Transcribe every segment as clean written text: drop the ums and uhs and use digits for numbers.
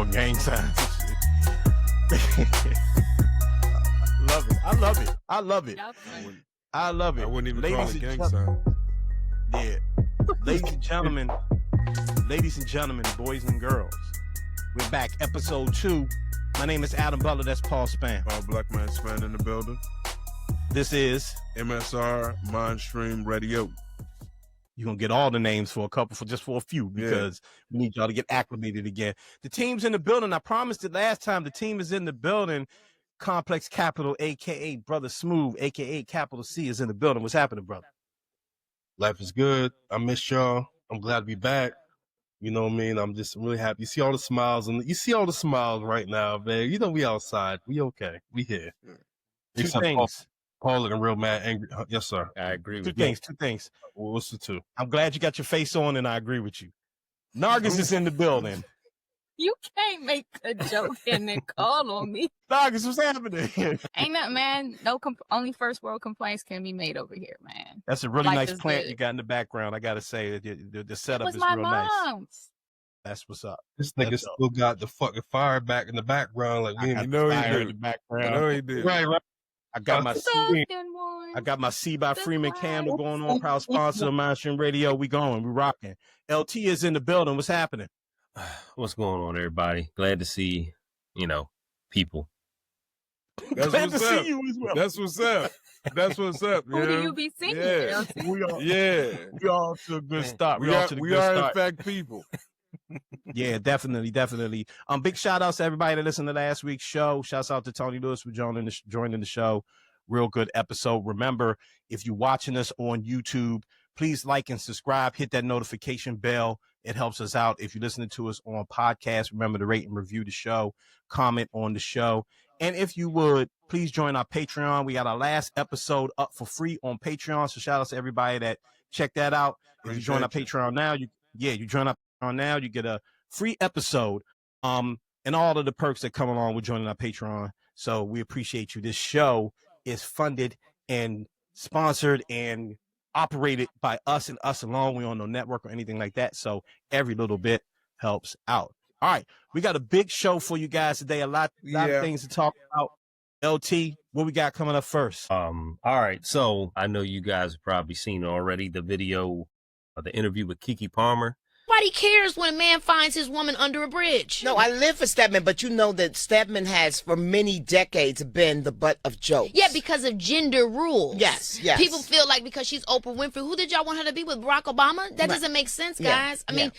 calling gang signs. Love it. I love it. I love it. I love it. I wouldn't even Ladies call it and gang gentlemen. sign. Yeah. Ladies and gentlemen, boys and girls, we're back, episode 2. My name is Adam Butler. That's Paul Span. All black man Span in the building. This is MSR Mindstream Radio. You're going to get all the names for a few, because we need y'all to get acclimated again. The team's in the building. I promised it last time. The team is in the building. Complex Capital, a.k.a. Brother Smooth, a.k.a. Capital C, is in the building. What's happening, brother? Life is good. I miss y'all. I'm glad to be back. You know what I mean? I'm just really happy. You see all the smiles, and you see all the smiles right now, man. You know we outside. We okay. We here. Two Except things. Paul looking real mad, angry. Yes, sir. I agree Two with things. Two things. What's the two? I'm glad you got your face on, and I agree with you. Nargis is in the building. You can't make a joke and then call on me. Nargis, what's happening? Ain't nothing, man. No, only first world complaints can be made over here, man. That's a really Life nice is plant good. you got in the background. I gotta say, the setup It was is my real nice. mom's. That's what's up. This nigga That's up. still got the fucking fire back in the background. Like we I ain't got know he fire in did. the I background. know he did. right. I got my Soft and warm. I got my C by The Freeman fire. candle going on. Proud sponsor of Mainstream Radio. We going. We rocking. LT is in the building. What's happening? What's going on, everybody? Glad to see, people. That's Glad what's to up. see you as well. That's what's up. That's what's up. Who do you be singing? Yeah. We are. Yeah. We all to a good start. We all are, to the we good are in start. fact people. Yeah, definitely. Big shout outs to everybody that listened to last week's show. Shouts out to Tony Lewis for joining the show. Real good episode. Remember, if you're watching us on YouTube, please like and subscribe. Hit that notification bell. It helps us out. If you're listening to us on podcast, remember to rate and review the show, comment on the show. And if you would, please join our Patreon. We got our last episode up for free on Patreon. So shout out to everybody that checked that out. If you join our Patreon now, you join our Patreon now, you get a free episode. And all of the perks that come along with joining our Patreon. So we appreciate you. This show is funded and sponsored and operated by us and us alone. We on no network or anything like that. So every little bit helps out. All right. We got a big show for you guys today. A lot of things to talk about. LT, what we got coming up first? All right. So I know you guys have probably seen already the video of the interview with Keke Palmer. Nobody cares when a man finds his woman under a bridge. No, I live for Stedman, but you know that Stedman has for many decades been the butt of jokes. Yeah, because of gender rules. Yes. People feel like because she's Oprah Winfrey, who did y'all want her to be with, Barack Obama? That doesn't make sense, guys. I mean,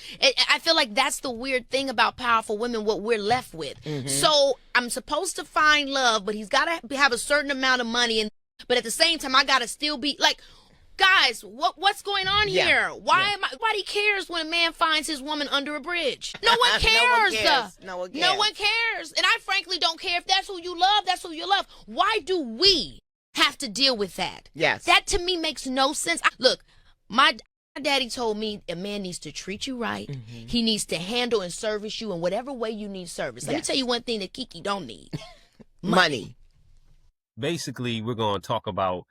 I feel like that's the weird thing about powerful women, what we're left with. Mm-hmm. So I'm supposed to find love, but he's got to have a certain amount of money. But at the same time, I got to still be like... Guys, what's going on here? Nobody cares when a man finds his woman under a bridge. No one cares. No one cares. No one cares. And I frankly don't care if that's who you love, that's who you love. Why do we have to deal with that? Yes. That to me makes no sense. Look, my daddy told me a man needs to treat you right. Mm-hmm. He needs to handle and service you in whatever way you need service. Let me tell you one thing that Kiki don't need. Money. Basically, we're going to talk about,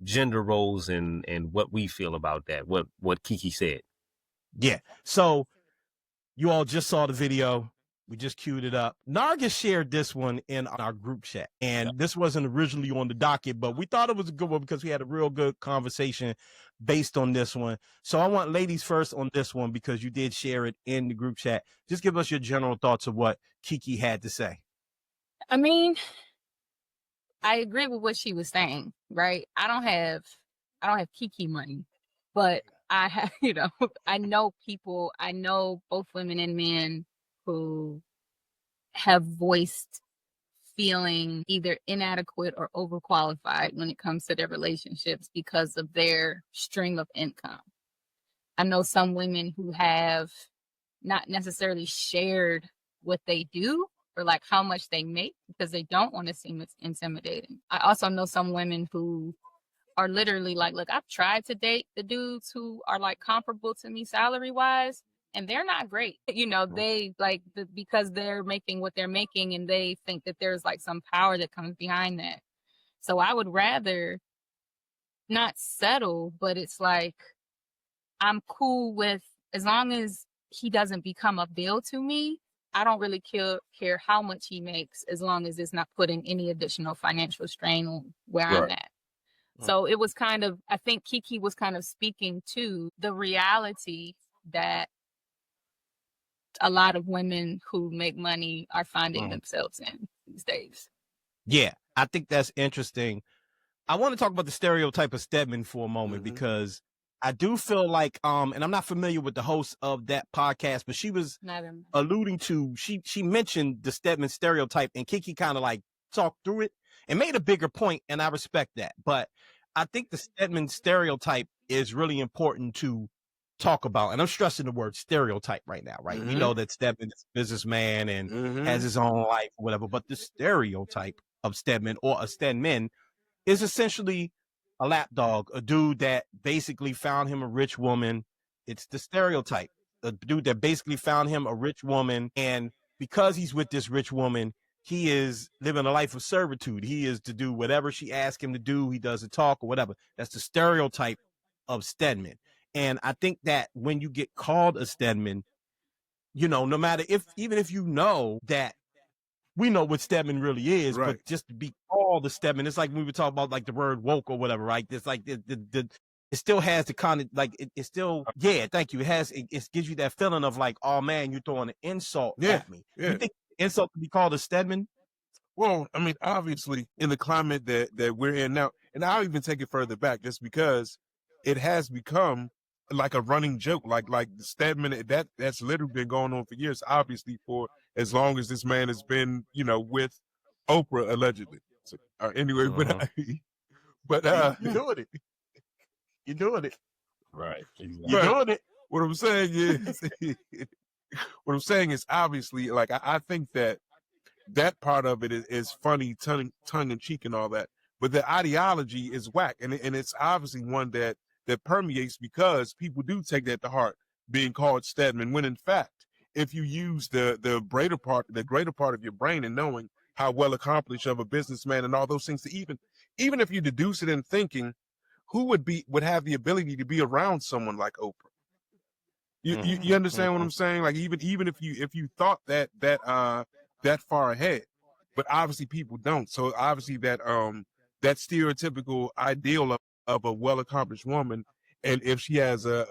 gender roles and what we feel about that, what Kiki said. Yeah. So you all just saw the video. We just queued it up. Nargis shared this one in our group chat. And this wasn't originally on the docket, but we thought it was a good one because we had a real good conversation based on this one. So I want ladies first on this one because you did share it in the group chat. Just give us your general thoughts of what Kiki had to say. I mean, I agree with what she was saying, right? I don't have Kiki money, but I have, I know people, I know both women and men who have voiced feeling either inadequate or overqualified when it comes to their relationships because of their string of income. I know some women who have not necessarily shared what they do or like how much they make because they don't want to seem intimidating. I also know some women who are literally like, look, I've tried to date the dudes who are like comparable to me salary wise, and they're not great. They like because they're making what they're making and they think that there's like some power that comes behind that. So I would rather not settle, but it's like, I'm cool with as long as he doesn't become a bill to me, I don't really care how much he makes as long as it's not putting any additional financial strain on where I'm Right. at. So it was kind of, I think Kiki was kind of speaking to the reality that a lot of women who make money are finding themselves in these days. Yeah, I think that's interesting. I want to talk about the stereotype of Stedman for a moment because I do feel like, and I'm not familiar with the host of that podcast, but she was alluding to, she mentioned the Stedman stereotype, and Kiki kind of like talked through it and made a bigger point, and I respect that. But I think the Stedman stereotype is really important to talk about, and I'm stressing the word stereotype right now, right? We know that Stedman is a businessman and has his own life or whatever, but the stereotype of Stedman or a Stedman is essentially a lapdog, a dude that basically found him a rich woman. It's the stereotype, a dude that basically found him a rich woman, and because he's with this rich woman, he is living a life of servitude. He is to do whatever she asks him to do. He doesn't talk or whatever. That's the stereotype of Stedman. And I think that when you get called a Stedman, you know, no matter even if you know that we know what Stedman really is, Right. but just to be called a Stedman, it's like when we were talking about like the word woke or whatever, right? It's like it still has the kind of like it still, yeah, thank you. It gives you that feeling of like, oh man, you're throwing an insult at me. You think insult to be called a Stedman? Well, I mean, obviously, in the climate that we're in now, and I'll even take it further back, just because it has become like a running joke, like the Stedman, that's literally been going on for years. Obviously, for as long as this man has been, you know, with Oprah allegedly. So, anyway, but You're doing it. You're doing it. Right. Exactly. You're doing it. What I'm saying is, obviously, like I think that part of it is funny, tongue in cheek, and all that. But the ideology is whack, and it's obviously one that permeates because people do take that to heart, being called Stedman. When in fact, if you use the greater part of your brain and knowing how well accomplished of a businessman and all those things, to even if you deduce it in thinking, who would have the ability to be around someone like Oprah? You understand what I'm saying? Like even if you thought that far ahead, but obviously people don't. So obviously that stereotypical ideal of a well accomplished woman, and if she has a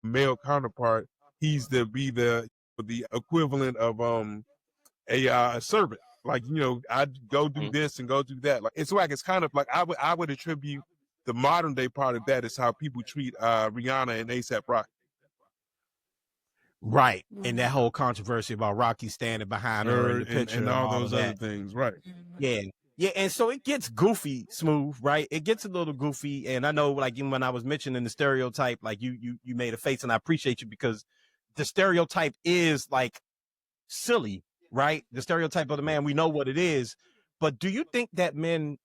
male counterpart, he's to be the equivalent of a servant. Like, you know, I'd go do this and go do that. Like it's kind of like I would attribute the modern day part of that is how people treat Rihanna and A$AP Rocky. Right. And that whole controversy about Rocky standing behind her in the picture and all those other that. things, right? Yeah. Yeah, and so it gets goofy, Smooth, right? It gets a little goofy, and I know, like, when I was mentioning the stereotype, like, you made a face, and I appreciate you because the stereotype is, like, silly, right? The stereotype of the man, we know what it is, but do you think that men,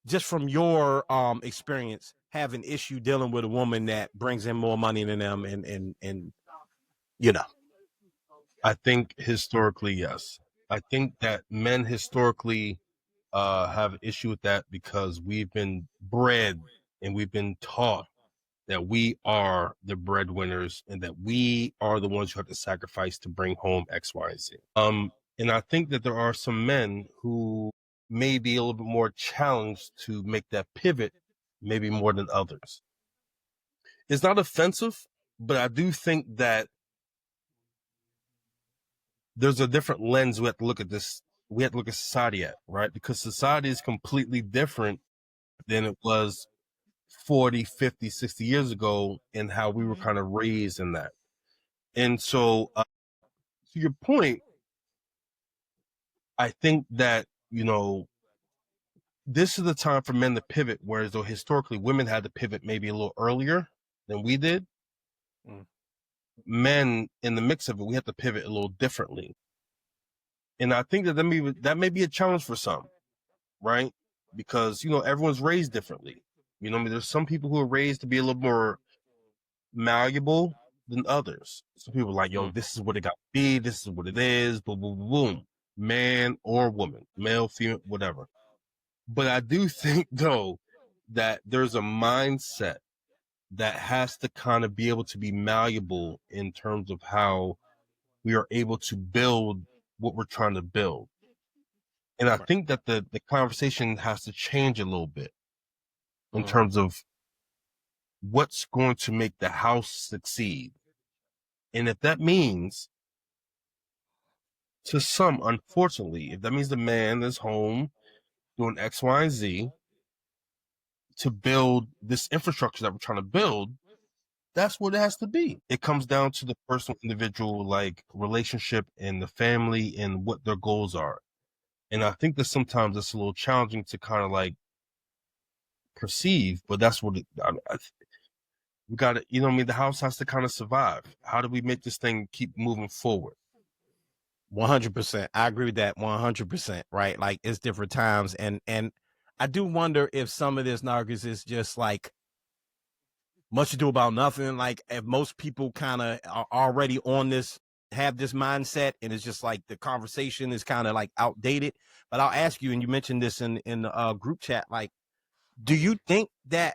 just from your experience, have an issue dealing with a woman that brings in more money than them, and you know? I think historically, yes. I think that men historically have an issue with that because we've been bred and we've been taught that we are the breadwinners and that we are the ones who have to sacrifice to bring home X, Y, and Z. And I think that there are some men who may be a little bit more challenged to make that pivot, maybe more than others. It's not offensive, but I do think that there's a different lens we have to look at this. We have to look at society at, right? Because society is completely different than it was 40, 50, 60 years ago and how we were kind of raised in that. And so, to your point, I think that, you know, this is the time for men to pivot, whereas though historically women had to pivot maybe a little earlier than we did. Men, in the mix of it, we have to pivot a little differently. And I think that that may be a challenge for some, right? Because, you know, everyone's raised differently. You know, I mean, there's some people who are raised to be a little more malleable than others. Some people are like, yo, this is what it got to be. This is what it is. Boom, boom, boom. Man or woman, male, female, whatever. But I do think, though, that there's a mindset that has to kind of be able to be malleable in terms of how we are able to build what we're trying to build. And I think that the conversation has to change a little bit in terms of what's going to make the house succeed. And if that means, to some, unfortunately, if that means the man is home doing X, Y, and Z to build this infrastructure that we're trying to build, that's what it has to be. It comes down to the personal, individual, like, relationship and the family and what their goals are. And I think that sometimes it's a little challenging to kind of like perceive, but that's what we got to, I mean, the house has to kind of survive. How do we make this thing keep moving forward? 100%. I agree with that 100%, right? Like, it's different times. And I do wonder if some of this narcissism is just like much ado about nothing. Like, if most people kind of are already on this, have this mindset, and it's just like the conversation is kind of like outdated. But I'll ask you, and you mentioned this in the group chat, like, do you think that,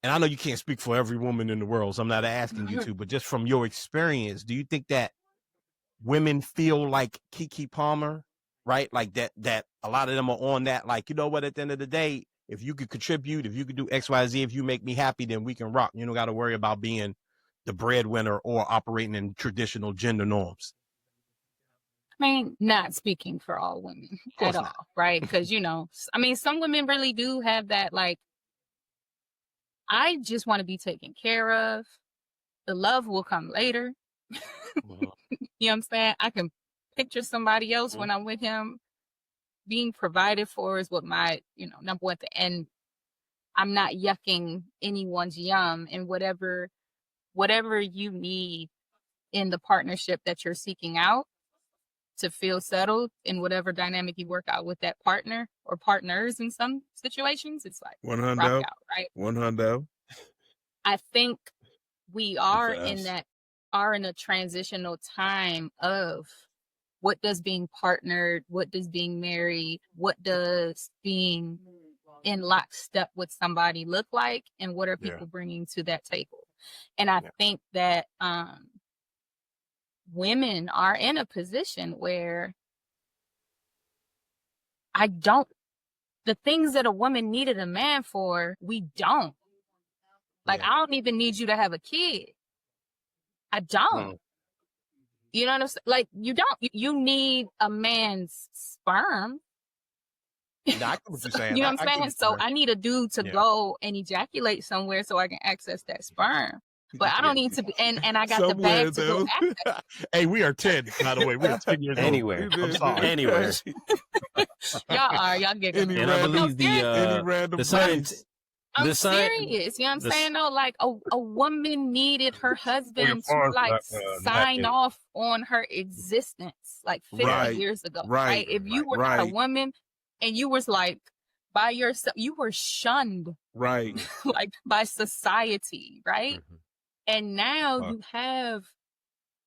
and I know you can't speak for every woman in the world, so I'm not asking you to, but just from your experience, do you think that women feel like Keke Palmer, right? Like that a lot of them are on that, like, you know what, at the end of the day, if you could contribute, if you could do X, Y, Z, if you make me happy, then we can rock. You don't got to worry about being the breadwinner or operating in traditional gender norms. I mean, not speaking for all women at all, right? Because, I mean, some women really do have that, like, I just want to be taken care of. The love will come later. You know what I'm saying? I can picture somebody else when I'm with him. Being provided for is what my, number one thing. And I'm not yucking anyone's yum, and whatever you need in the partnership that you're seeking out to feel settled in whatever dynamic you work out with that partner or partners in some situations, it's like 100, rock out, right? 100. I think we are in a transitional time of what does being partnered, what does being married, what does being in lockstep with somebody look like, and what are people bringing to that table. And I think that women are in a position where the things that a woman needed a man for, we don't. Like, I don't even need you to have a kid. I don't. You know what I'm saying? Like, you don't. You need a man's sperm. No, I get what you're saying. You know what I'm saying? So I need a dude to go and ejaculate somewhere so I can access that sperm. But I don't need to be, and I got the bag to go access. Hey, we are 10, by the way. We are 10 years Anywhere. old. I'm sorry. Anywhere. Y'all get it. And I believe the science. I'm serious. You know what I'm saying? Though, like, a woman needed her husband to like sign off on her existence like 50 years ago. Right. If you were not a woman and you was like by yourself, you were shunned. Right. Like, by society, right? Mm-hmm. And now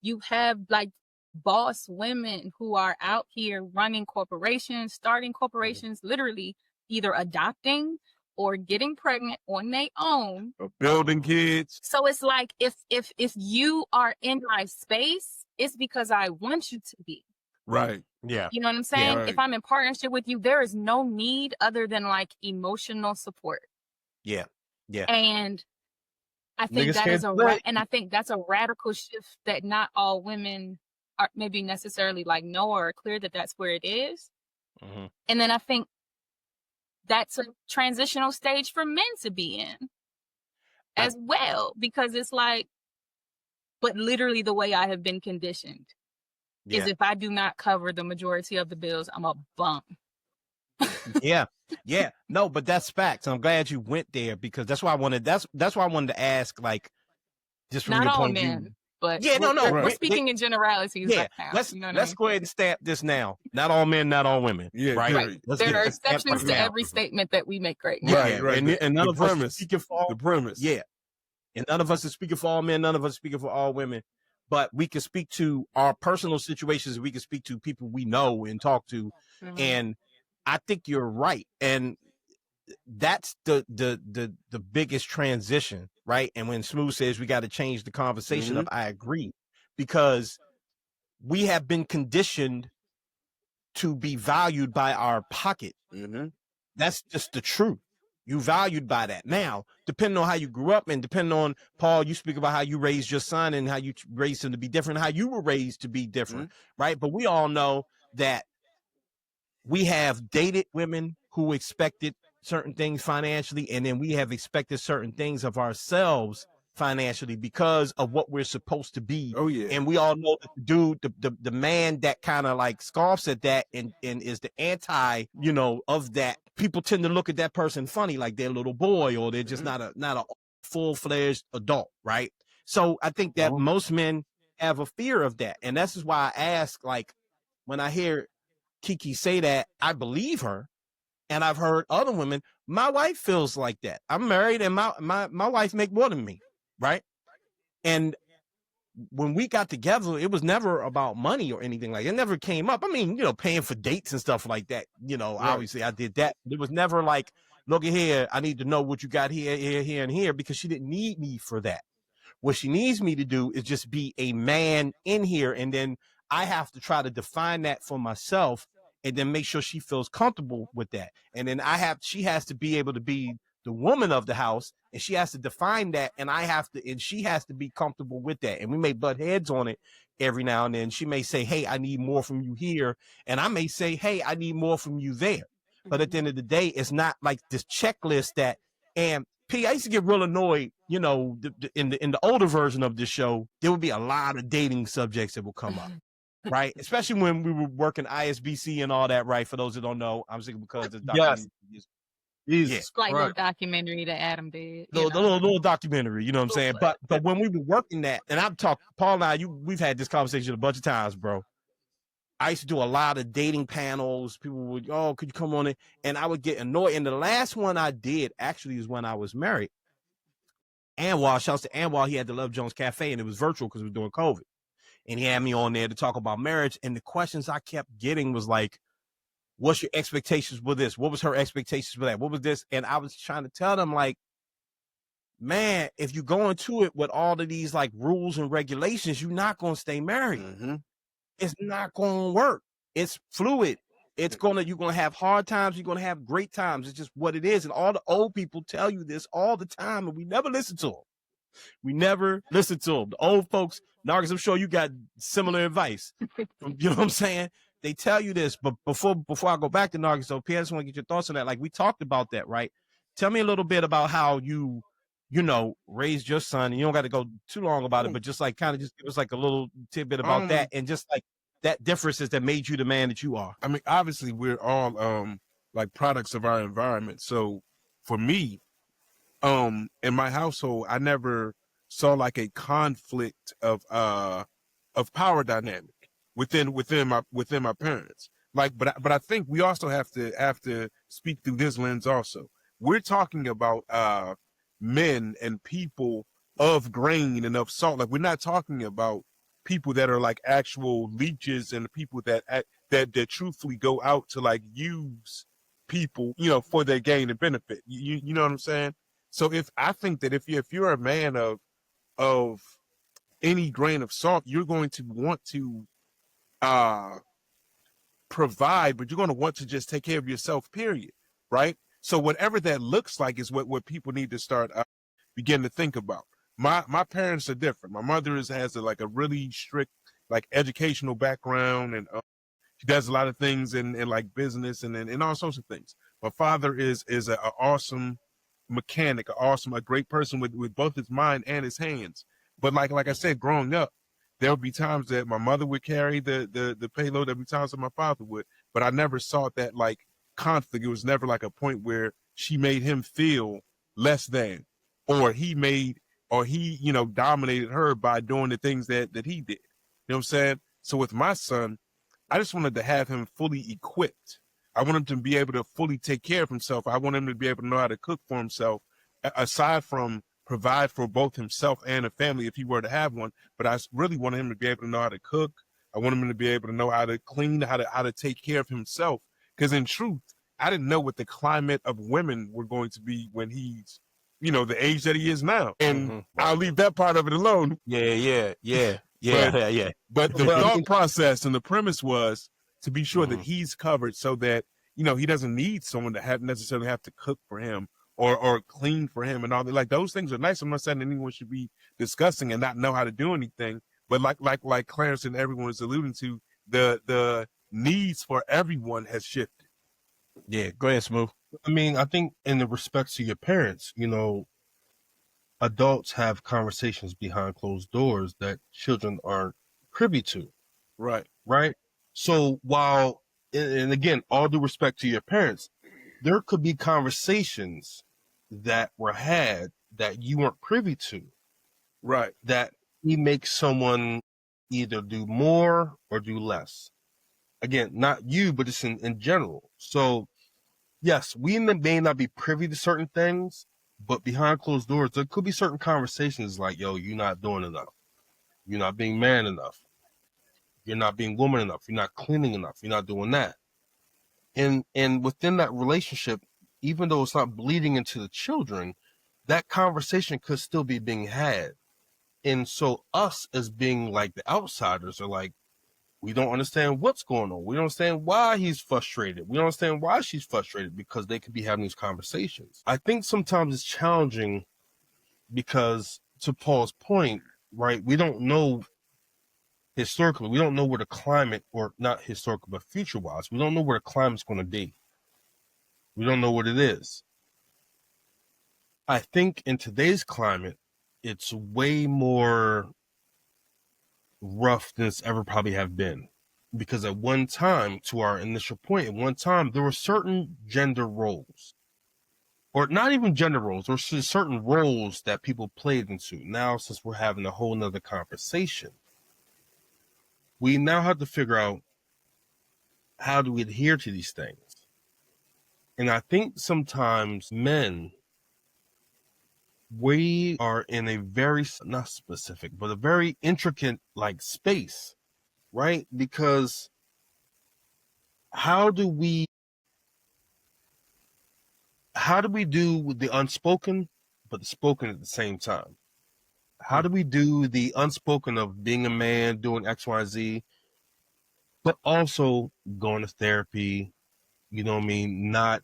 you have like boss women who are out here running corporations, starting corporations, literally either adopting or getting pregnant on their own, or building kids. So it's like, if you are in my space, it's because I want you to be. Right. Yeah. You know what I'm saying? Yeah, right. If I'm in partnership with you, there is no need other than like emotional support. Yeah. Yeah. And I think Niggas that is can't and I think that's a radical shift that not all women are maybe necessarily like know or are clear that that's where it is. Mm-hmm. And then I think that's a transitional stage for men to be in as well, because it's like, but literally the way I have been conditioned is if I do not cover the majority of the bills, I'm a bum. Yeah. No, but that's facts. I'm glad you went there, because that's why I wanted. That's why I wanted to ask, like, just from not your all point men, of view. but we're speaking in generalities. Yeah, right now, let's go ahead and stamp this now. Not all men, not all women. Yeah, right. There are exceptions to every statement that we make right now. Right. And none of us are speaking for all. The premise. Yeah, and none of us are speaking for all men. None of us are speaking for all women. But we can speak to our personal situations. We can speak to people we know and talk to. Mm-hmm. And I think you're right. And that's the biggest transition, right? And when Smooth says we got to change the conversation up, I agree, because we have been conditioned to be valued by our pocket. Mm-hmm. That's just the truth. You valued by that. Now, depending on how you grew up and depending on, Paul, you speak about how you raised your son and how you raised him to be different, how you were raised to be different, right? But we all know that we have dated women who expected certain things financially, and then we have expected certain things of ourselves financially because of what we're supposed to be. Oh yeah. And we all know that the dude, the man that kind of like scoffs at that and is the anti, of that, people tend to look at that person funny, like they're a little boy or they're just not a full-fledged adult, right? So I think that most men have a fear of that. And this is why I ask, like, when I hear Kiki say that, I believe her. And I've heard other women, my wife feels like that. I'm married and my wife make more than me, right? And when we got together, it was never about money or anything like that. It never came up. I mean, paying for dates and stuff like that. Obviously I did that. It was never like, look at here, I need to know what you got here, here, and here, because she didn't need me for that. What she needs me to do is just be a man in here. And then I have to try to define that for myself and then make sure she feels comfortable with that. And then she has to be able to be the woman of the house, and she has to define that, and she has to be comfortable with that. And we may butt heads on it every now and then. She may say, hey, I need more from you here. And I may say, hey, I need more from you there. But at the end of the day, it's not like this checklist that, and P, I used to get real annoyed, in the older version of this show, there would be a lot of dating subjects that will come up. Right, especially when we were working ISBC and all that. Right, for those that don't know, I'm thinking because the Yes, Jesus, like little documentary that Adam did. The little documentary, you know what I'm saying? But when we were working that, and I've talked, Paul and I, we've had this conversation a bunch of times, bro. I used to do a lot of dating panels. People would, could you come on it? And I would get annoyed. And the last one I did actually is when I was married. Anwar, shouts to Anwar, he had the Love Jones Cafe, and it was virtual because we were doing COVID. And he had me on there to talk about marriage. And the questions I kept getting was like, what's your expectations for this? What was her expectations for that? What was this? And I was trying to tell them, like, man, if you go into it with all of these like rules and regulations, you're not going to stay married. Mm-hmm. It's not going to work. It's fluid. You're going to have hard times. You're going to have great times. It's just what it is. And all the old people tell you this all the time, and we never listen to them. We never listen to them. The old folks, Nargis, I'm sure you got similar advice. You know what I'm saying? They tell you this, but before I go back to Nargis, so Pierre, I just want to get your thoughts on that. Like, we talked about that, right? Tell me a little bit about how you raised your son. And you don't got to go too long about it, but just like kind of just give us like a little tidbit about that, and just like that differences that made you the man that you are. I mean, obviously we're all like products of our environment. So for me, in my household, I never saw like a conflict of power dynamic within my parents. Like, but I think we also have to speak through this lens also. We're talking about men and people of grain and of salt. Like, we're not talking about people that are like actual leeches and people that truthfully go out to like use people, for their gain and benefit. You know what I'm saying? So I think that if you're a man of any grain of salt, you're going to want to provide, but you're going to want to just take care of yourself, period. Right? So whatever that looks like is what people need to start begin to think about. My parents are different. My mother has a really strict like educational background, and she does a lot of things in like business and all sorts of things. My father is an awesome mechanic, a great person with both his mind and his hands. But like I said, growing up, there would be times that my mother would carry the payload. There'd be times that my father would, but I never saw that like conflict. It was never like a point where she made him feel less than, or he dominated her by doing the things that he did. You know what I'm saying? So with my son, I just wanted to have him fully equipped. I want him to be able to fully take care of himself. I want him to be able to know how to cook for himself, aside from provide for both himself and a family if he were to have one. But I really want him to be able to know how to cook. I want him to be able to know how to clean, how to take care of himself. Because in truth, I didn't know what the climate of women were going to be when he's, the age that he is now. And I'll leave that part of it alone. Yeah. But the thought process and the premise was to be sure that he's covered, so that, you know, he doesn't need someone to necessarily have to cook for him or clean for him and all that. Like, those things are nice. I'm not saying anyone should be discussing and not know how to do anything, but like Clarence and everyone is alluding to, the needs for everyone has shifted. Yeah, go ahead, Smooth. I mean, I think in the respects to your parents, you know, adults have conversations behind closed doors that children aren't privy to. Right. Right. So while, and again, all due respect to your parents, there could be conversations that were had that you weren't privy to. Right. That he makes someone either do more or do less. Again, not you, but just in general. So yes, we may not be privy to certain things, but behind closed doors, there could be certain conversations like, yo, you're not doing enough. You're not being man enough. You're not being woman enough. You're not cleaning enough. You're not doing that. And within that relationship, even though it's not bleeding into the children, that conversation could still be being had. And so us as being like the outsiders are like, we don't understand what's going on. We don't understand why he's frustrated. We don't understand why she's frustrated, because they could be having these conversations. I think sometimes it's challenging because, to Paul's point, right, we don't know historically, we don't know where the climate, or not historical, but future-wise, we don't know where the climate's going to be. We don't know what it is. I think in today's climate, it's way more rough than it's ever probably have been. Because at one time, to our initial point, at one time, there were certain gender roles. Or not even gender roles, there were certain roles that people played into. Now, since we're having a whole nother conversation, we now have to figure out how do we adhere to these things. And I think sometimes men, we are in a very, not specific, but a very intricate like space, right? Because how do we do the unspoken, but the spoken at the same time? How do we do the unspoken of being a man, doing X, Y, Z, but also going to therapy, you know what I mean? Not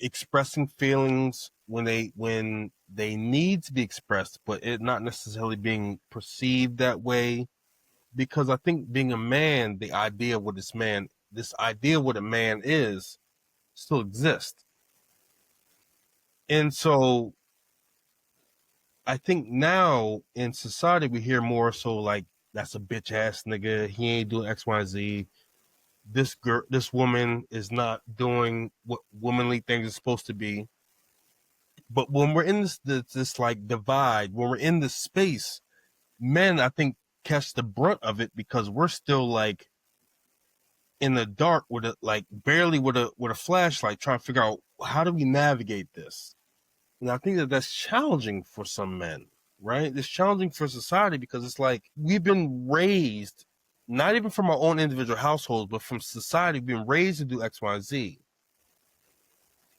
expressing feelings when they need to be expressed, but it not necessarily being perceived that way. Because I think being a man, this idea of what a man is, still exists. And so I think now in society we hear more so like, that's a bitch ass nigga, he ain't doing X, Y, Z. This woman is not doing what womanly things are supposed to be. But when we're in this like divide, when we're in this space, men, I think, catch the brunt of it, because we're still like in the dark with barely with a flashlight, trying to figure out how do we navigate this. And I think that's challenging for some men, right? It's challenging for society, because it's like we've been raised, not even from our own individual households, but from society, we've been raised to do X, Y, Z.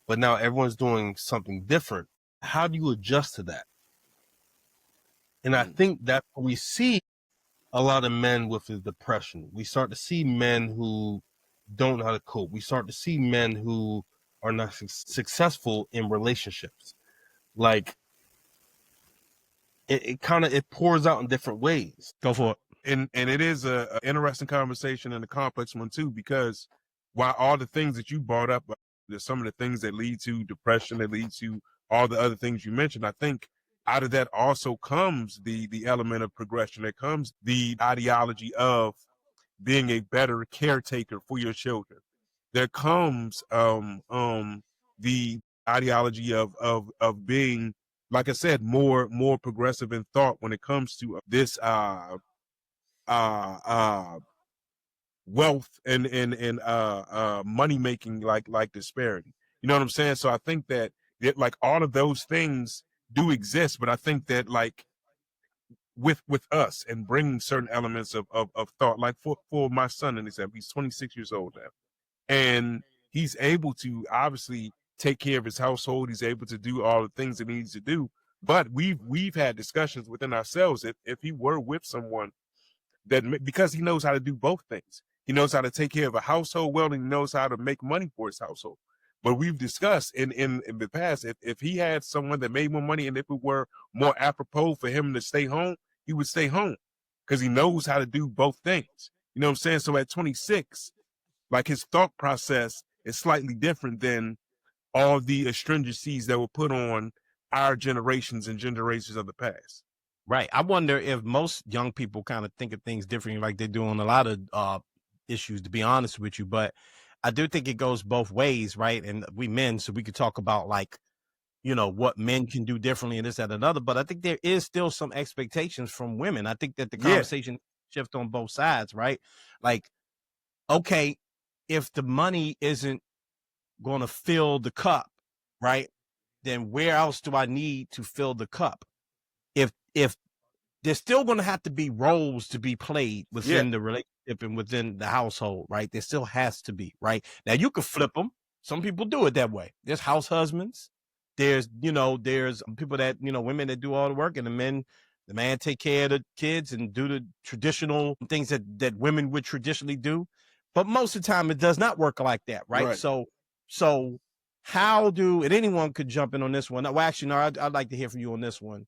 But now everyone's doing something different. How do you adjust to that? And I think that we see a lot of men with the depression. We start to see men who don't know how to cope. We start to see men who are not successful in relationships. Like it pours out in different ways. Go for it. And it is a interesting conversation and a complex one too, because while all the things that you brought up, there's some of the things that lead to depression, that lead to all the other things you mentioned. I think out of that also comes the element of progression. There comes the ideology of being a better caretaker for your children. There comes the ideology of being, like I said, more progressive in thought when it comes to this wealth and money making, like disparity. You know what I'm saying? So I think that like all of those things do exist, but I think that like with us and bringing certain elements of thought, like for my son, an example, he's 26 years old now, and he's able to obviously take care of his household. He's able to do all the things that he needs to do. But we've had discussions within ourselves, if he were with someone that, because he knows how to do both things, He knows how to take care of a household well, and he knows how to make money for his household. But we've discussed in the past, if he had someone that made more money and if it were more apropos for him to stay home, he would stay home because he knows how to do both things. You know what I'm saying? So at 26, like his thought process is slightly different than all the astringencies that were put on our generations and generations of the past. Right. I wonder if most young people kind of think of things differently like they do on a lot of issues, to be honest with you. But I do think it goes both ways, right? And we men, so we could talk about like, you know, what men can do differently and this, that, and another. But I think there is still some expectations from women. I think that the conversation shift on both sides, right? Like, okay, if the money isn't going to fill the cup, right? Then where else do I need to fill the cup? If there's still going to have to be roles to be played within the relationship and within the household, right? There still has to be, right? Now you can flip them. Some people do it that way. There's house husbands. There's people that, women that do all the work, and the man take care of the kids and do the traditional things that women would traditionally do. But most of the time it does not work like that, right? So how do, and anyone could jump in on this one. Well, actually, no, I'd like to hear from you on this one.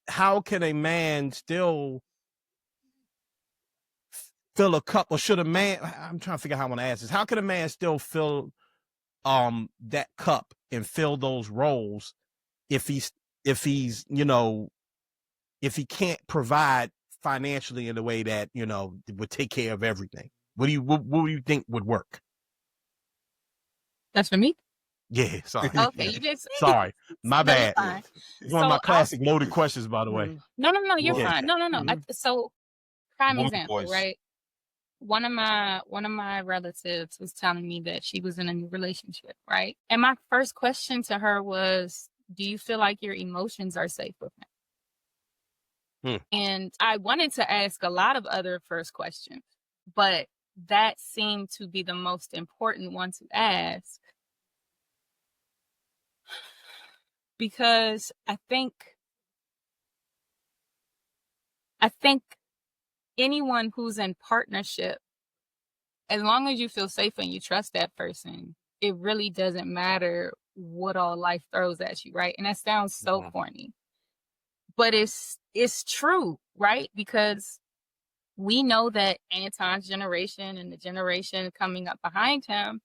How can a man still fill a cup, or should a man, I'm trying to figure out how I want to ask this. How can a man still fill that cup and fill those roles if he can't provide financially in a way that, would take care of everything? What do you think would work? That's for me. Yeah, sorry. Okay, you just sorry, my bad. It's one of my classic loaded questions, by the way. No, you're fine. No. Mm-hmm. So, prime Woman example, voice. right? One of my relatives was telling me that she was in a new relationship, right? And my first question to her was, "Do you feel like your emotions are safe with him?" And I wanted to ask a lot of other first questions, but that seemed to be the most important one to ask. Because I think anyone who's in partnership, as long as you feel safe and you trust that person, it really doesn't matter what all life throws at you, right? And that sounds so corny, but it's true, right? Because we know that Anton's generation and the generation coming up behind him,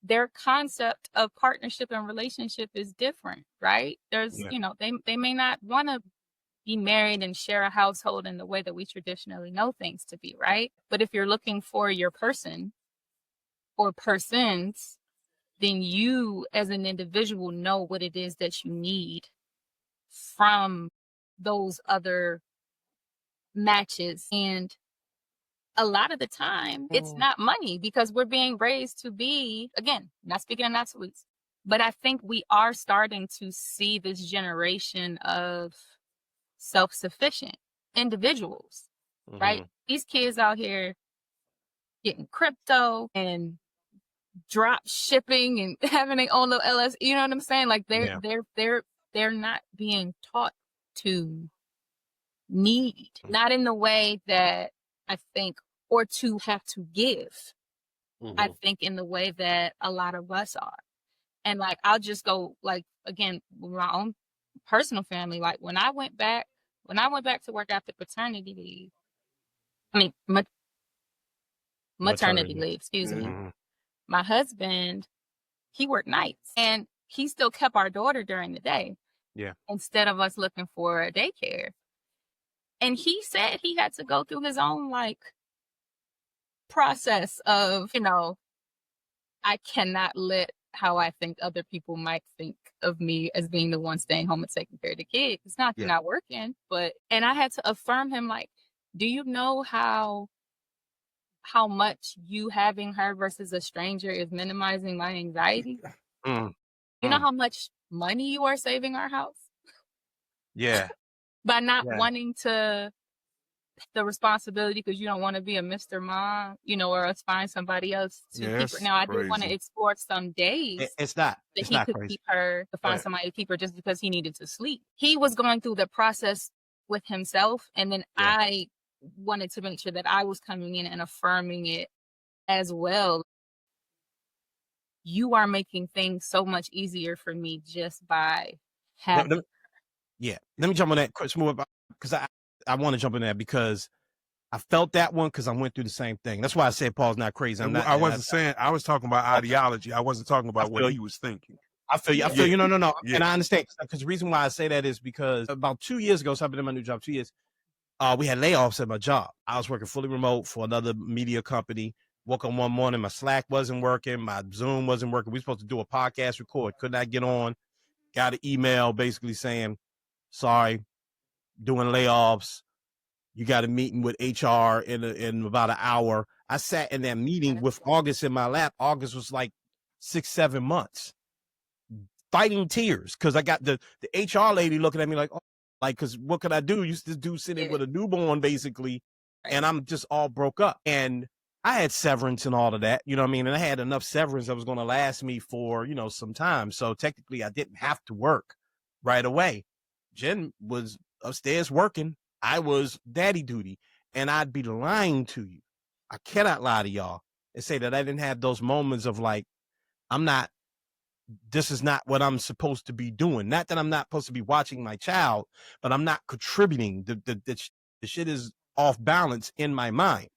their concept of partnership and relationship is different, right? There's, they may not want to be married and share a household in the way that we traditionally know things to be, right? But if you're looking for your person or persons, then you as an individual know what it is that you need from those other matches. And a lot of the time, it's not money, because we're being raised to be, again, not speaking in absolutes, but I think we are starting to see this generation of self-sufficient individuals, right? These kids out here getting crypto and drop shipping and having their own little LS, you know what I'm saying? Like they're not being taught to need, not in the way that I think, or to have to give. I think in the way that a lot of us are. And like, I'll just go, like, again, with my own personal family, like when I went back to work after paternity leave, maternity leave, excuse me. My husband, he worked nights and he still kept our daughter during the day. Yeah. Instead of us looking for a daycare. And he said he had to go through his own process of, I cannot let how I think other people might think of me as being the one staying home and taking care of the kids. It's not not working, and I had to affirm him, like, do you know how much you having her versus a stranger is minimizing my anxiety? You know how much money you are saving our house? Yeah. By not wanting to the responsibility because you don't want to be a Mr. Mom, or else find somebody else to keep her. Now, I do want to explore some days. It's not. That it's he not could crazy. keep her, to find somebody to keep her just because he needed to sleep. He was going through the process with himself, and then I wanted to make sure that I was coming in and affirming it as well. You are making things so much easier for me just by having. Let me jump on that Chris more because I want to jump in there because I felt that one because I went through the same thing. That's why I said Paul's not crazy. I wasn't saying, I was talking about ideology. I wasn't talking about what he was thinking. I feel you. I feel you. No. Yeah. And I understand because the reason why I say that is because about 2 years ago, so I've been in my new job 2 years. We had layoffs at my job. I was working fully remote for another media company. Woke up one morning, my Slack wasn't working, my Zoom wasn't working. We were supposed to do a podcast record, could not get on. Got an email basically saying, sorry, doing layoffs. You got a meeting with HR in about an hour. I sat in that meeting with August in my lap. August was like 6-7 months, fighting tears because I got the HR lady looking at me like, oh, like, because what could I do? You this dude sitting with a newborn basically, and I'm just all broke up. And I had severance and all of that, you know what I mean? And I had enough severance that was going to last me for, some time. So technically I didn't have to work right away. Jen was upstairs working. I was daddy duty, and I'd be lying to you. I cannot lie to y'all and say that I didn't have those moments of like, this is not what I'm supposed to be doing. Not that I'm not supposed to be watching my child, but I'm not contributing. The shit is off balance in my mind.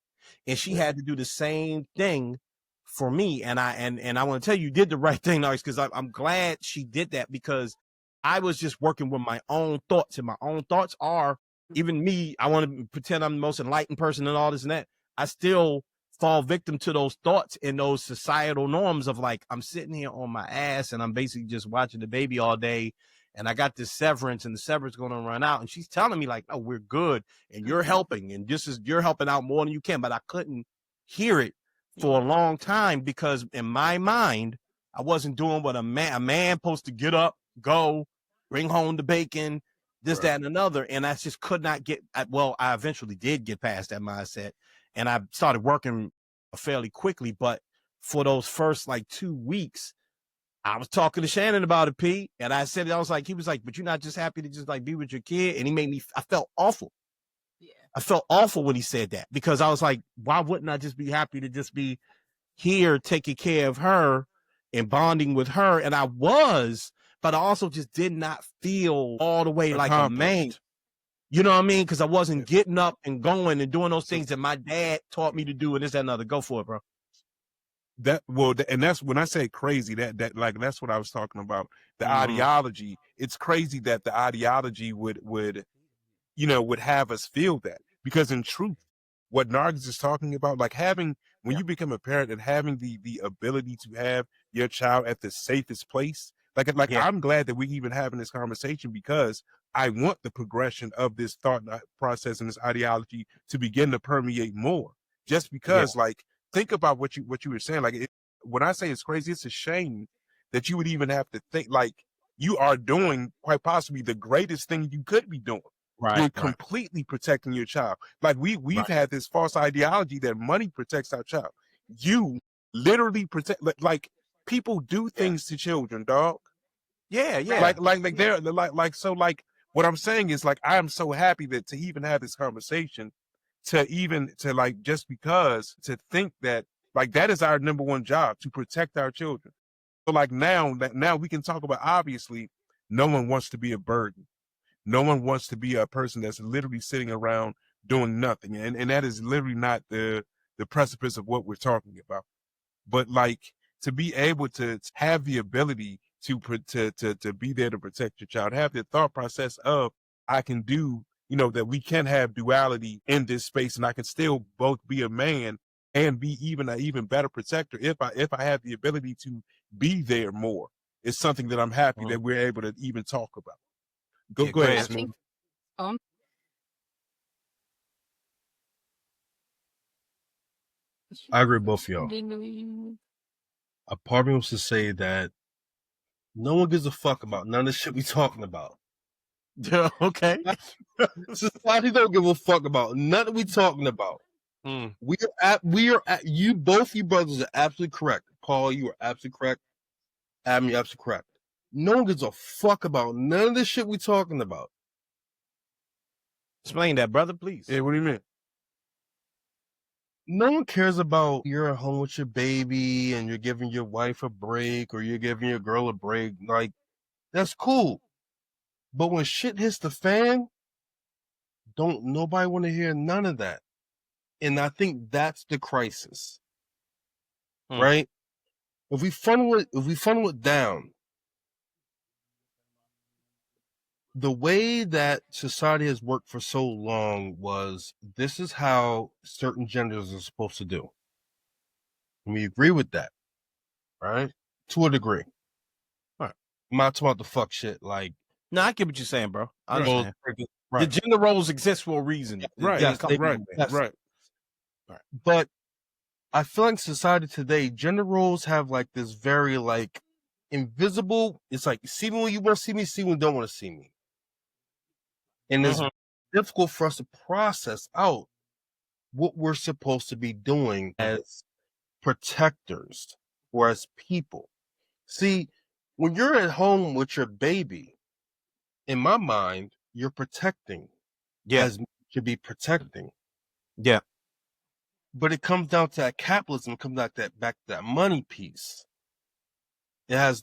And she had to do the same thing for me. And I want to tell you, you did the right thing, because I'm glad she did that, because I was just working with my own thoughts, and my own thoughts are, even me, I want to pretend I'm the most enlightened person and all this and that. I still fall victim to those thoughts and those societal norms of like, I'm sitting here on my ass and I'm basically just watching the baby all day, and I got this severance, and the severance going to run out. And she's telling me like, oh, we're good, and you're helping, and you're helping out more than you can. But I couldn't hear it for a long time, because in my mind, I wasn't doing what a man supposed to get up, go, bring home the bacon, this, that, and another. And I just could not I eventually did get past that mindset, and I started working fairly quickly. But for those first like 2 weeks, I was talking to Shannon about it, Pete, and I said, he was like, but you're not just happy to just like be with your kid? And he made me, I felt awful. Yeah. I felt awful when he said that, because I was like, why wouldn't I just be happy to just be here taking care of her and bonding with her? And I was, but I also just did not feel all the way like a man. You know what I mean? Because I wasn't getting up and going and doing those things that my dad taught me to do, and this, that, and other. Go for it, bro. And that's when I say crazy, that like, that's what I was talking about. The ideology. It's crazy that the ideology would have us feel that, because in truth, what Nargis is talking about, like when you become a parent and having the ability to have your child at the safest place, I'm glad that we're even having this conversation, because I want the progression of this thought process and this ideology to begin to permeate more. Just because, think about what you were saying. Like, when I say it's crazy, it's a shame that you would even have to think, like, you are doing quite possibly the greatest thing you could be doing. Right. You're completely protecting your child. Like, we've had this false ideology that money protects our child. You literally protect, like people do things to children, dog. Yeah. So what I'm saying is, like, I am so happy that to even have this conversation, to think that, like, that is our number one job, to protect our children. So like, now we can talk about, obviously, no one wants to be a burden. No one wants to be a person that's literally sitting around doing nothing. And that is literally not the precipice of what we're talking about. But like, to be able to have the ability to be there to protect your child, have the thought process of, I can do, that we can have duality in this space, and I can still both be a man and be even an even better protector if I have the ability to be there more. It's something that I'm happy that we're able to even talk about. Go ahead, Smooth. I agree with both of y'all. A part of me wants to say that no one gives a fuck about none of the shit we talking about. Okay. Society don't give a fuck about nothing we talking about. You both, you brothers, are absolutely correct. Paul, you are absolutely correct. Adam, you're absolutely correct. No one gives a fuck about none of the shit we talking about. Explain that, brother, please. Yeah, what do you mean? no one cares about you're at home with your baby and you're giving your wife a break or you're giving your girl a break. Like, that's cool. But when shit hits the fan, don't nobody want to hear none of that. And I think that's the crisis. Right? If we funnel it down, the way that society has worked for so long was this is how certain genders are supposed to do. And we agree with that, right? To a degree. Right. I'm not talking about the fuck shit. Like, no, I get what you're saying, bro. I understand. Right. The gender roles exist for a reason. Right. Yes, Right. But I feel like society today, gender roles have like this very like invisible. It's like, see me when you want to see me, see me when you don't want to see me. And it's difficult for us to process out what we're supposed to be doing as protectors or as people. See, when you're at home with your baby, in my mind, you're protecting. Yeah. As you should be protecting. Yeah. But it comes down to that capitalism, it comes back to that money piece. It has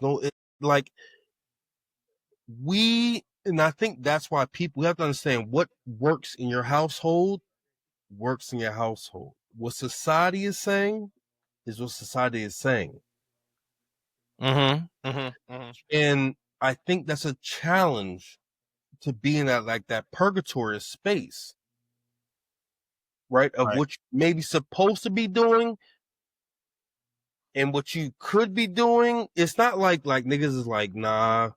and I think that's why we have to understand what works in your household works in your household. What society is saying is what society is saying. And I think that's a challenge to be in that purgatory space, right? Of what you may be supposed to be doing and what you could be doing. It's not like niggas is like, nah,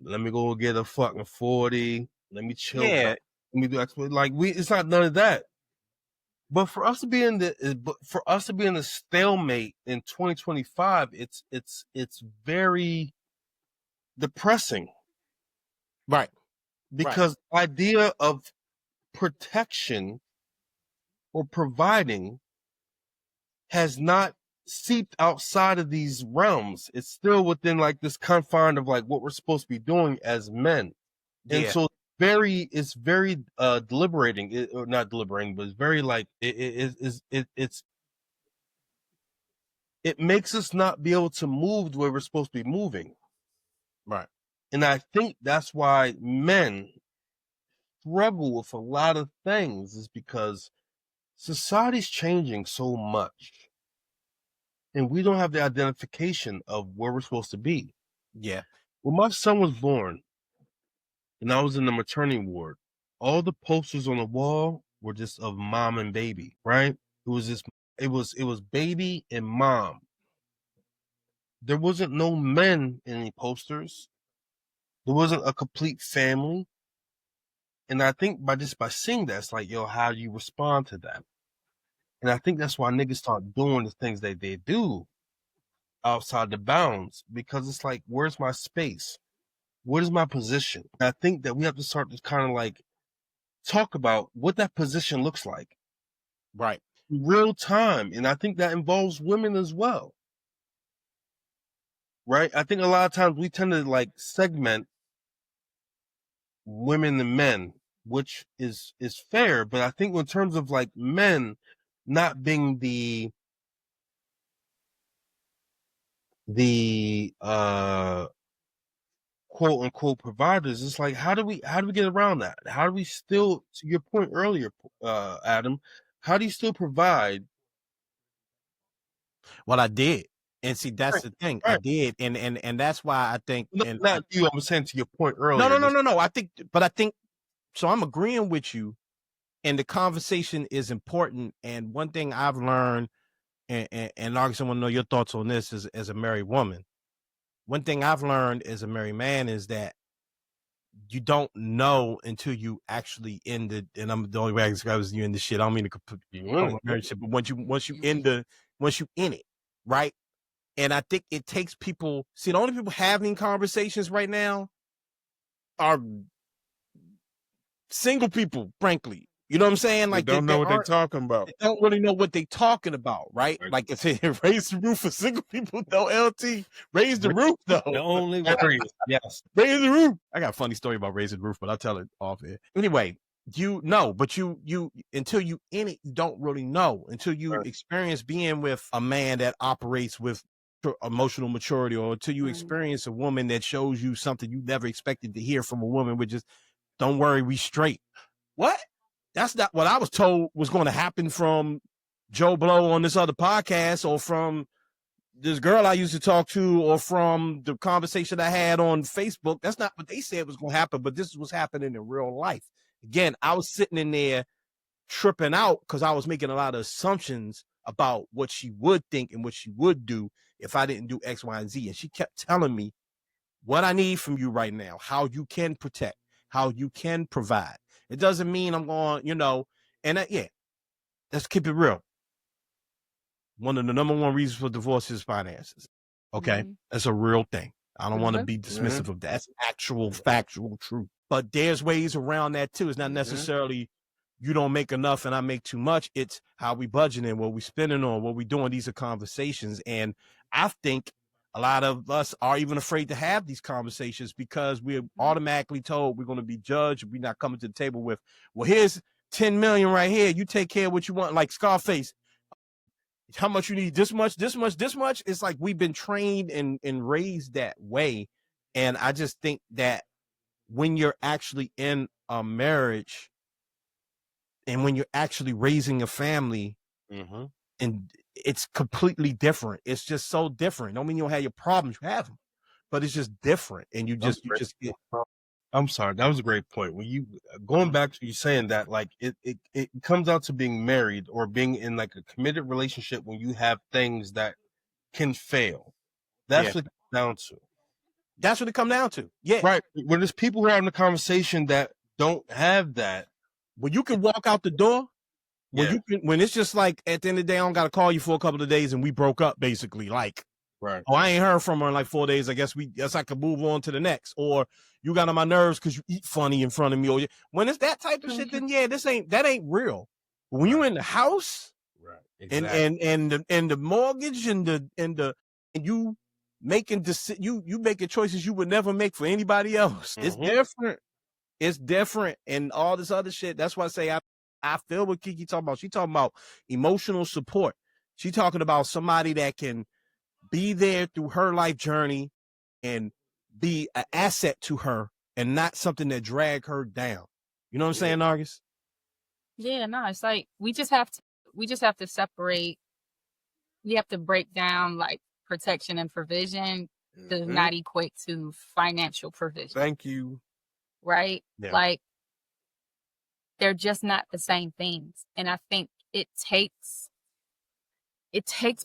let me go get a fucking 40. Let me chill. Yeah. Let me do X. Like it's not none of that. But for us to be in the stalemate in 2025, it's very depressing. Right. Because the idea of protection or providing has not seeped outside of these realms. It's still within like this confine of like what we're supposed to be doing as men. And so it's very deliberating, or not deliberating, but it's very like it makes us not be able to move the way we're supposed to be moving. Right. And I think that's why men struggle with a lot of things, is because society's changing so much. And we don't have the identification of where we're supposed to be. Yeah. When my son was born, and I was in the maternity ward, all the posters on the wall were just of mom and baby, right? It was baby and mom. There wasn't no men in any posters. There wasn't a complete family. And I think by seeing that, it's like, yo, how do you respond to that? And I think that's why niggas start doing the things that they do outside the bounds, because it's like, where's my space? What is my position? And I think that we have to start to kind of like talk about what that position looks like. Right. In real time. And I think that involves women as well. Right? I think a lot of times we tend to like segment women and men, which is fair, but I think in terms of like men not being the quote unquote providers, it's like, how do we get around that? How do we still, to your point earlier, Adam, how do you still provide? Well, I did. And see, that's the thing. I did. And that's why I think Not you, I'm saying to your point earlier. No. I think so I'm agreeing with you, and the conversation is important. And one thing I've learned, and August, I want to know your thoughts on this as a married woman. One thing I've learned as a married man is that you don't know until you actually end it. And I'm the only way I describe is you in the shit. I don't mean to put you in marriage shit, but once you in it, right? And I think it takes people. See, the only people having conversations right now are single people, frankly. You know what I'm saying? Like they don't know what they're talking about. They don't really know what they're talking about, right? Like it's raise the roof for single people. No, LT, raise the roof though. The only way. Yes, raise the roof. I got a funny story about raising the roof, but I'll tell it off here. Anyway, you know, but you until you in it, you don't really know until you Right. experience being with a man that operates with emotional maturity, or until you experience a woman that shows you something you never expected to hear from a woman, which is, don't worry, we straight. What? That's not what I was told was going to happen from Joe Blow on this other podcast, or from this girl I used to talk to, or from the conversation I had on Facebook. That's not what they said was going to happen, but this is what's happening in real life. Again, I was sitting in there tripping out because I was making a lot of assumptions about what she would think and what she would do if I didn't do X, Y, and Z. And she kept telling me what I need from you right now, how you can protect, how you can provide. It doesn't mean I'm going, you know, and yeah, let's keep it real. One of the number one reasons for divorce is finances. Okay. That's a real thing. I don't want to be dismissive of that. That's actual factual truth. But there's ways around that too. It's not necessarily you don't make enough and I make too much. It's how we budgeting, what we spending on, what we doing. These are conversations. And I think a lot of us are even afraid to have these conversations because we're automatically told we're going to be judged. We're not coming to the table with, well, here's 10 million right here. You take care of what you want. Like Scarface. How much you need? This much, this much, this much. It's like we've been trained and raised that way. And I just think that when you're actually in a marriage and when you're actually raising a family, and it's completely different. It's just so different. Don't mean you don't have your problems, you have them, but it's just different. And you just get. I'm sorry, that was a great point. When you going back to you saying that, like it comes out to being married or being in like a committed relationship when you have things that can fail. That's what it comes down to. That's what it comes down to. Yeah. Right. When there's people who are having a conversation that don't have that. When you can walk out the door, when it's just like at the end of the day, I don't gotta call you for a couple of days and we broke up basically. Like, right. Oh, I ain't heard from her in like 4 days. I guess I could move on to the next. Or you got on my nerves because you eat funny in front of me. Or when it's that type of shit, then that ain't real. But when you in the house, right, exactly. and the mortgage and you making you making choices you would never make for anybody else. It's different. It's different, and all this other shit. That's why I say I feel what Kiki talking about. She talking about emotional support. She talking about somebody that can be there through her life journey and be an asset to her and not something that drag her down. You know what I'm saying, Argus? Yeah, no, it's like we just have to separate. We have to break down like protection and provision does not equate to financial provision. Thank you. Right? Yeah. Like they're just not the same things. And I think it takes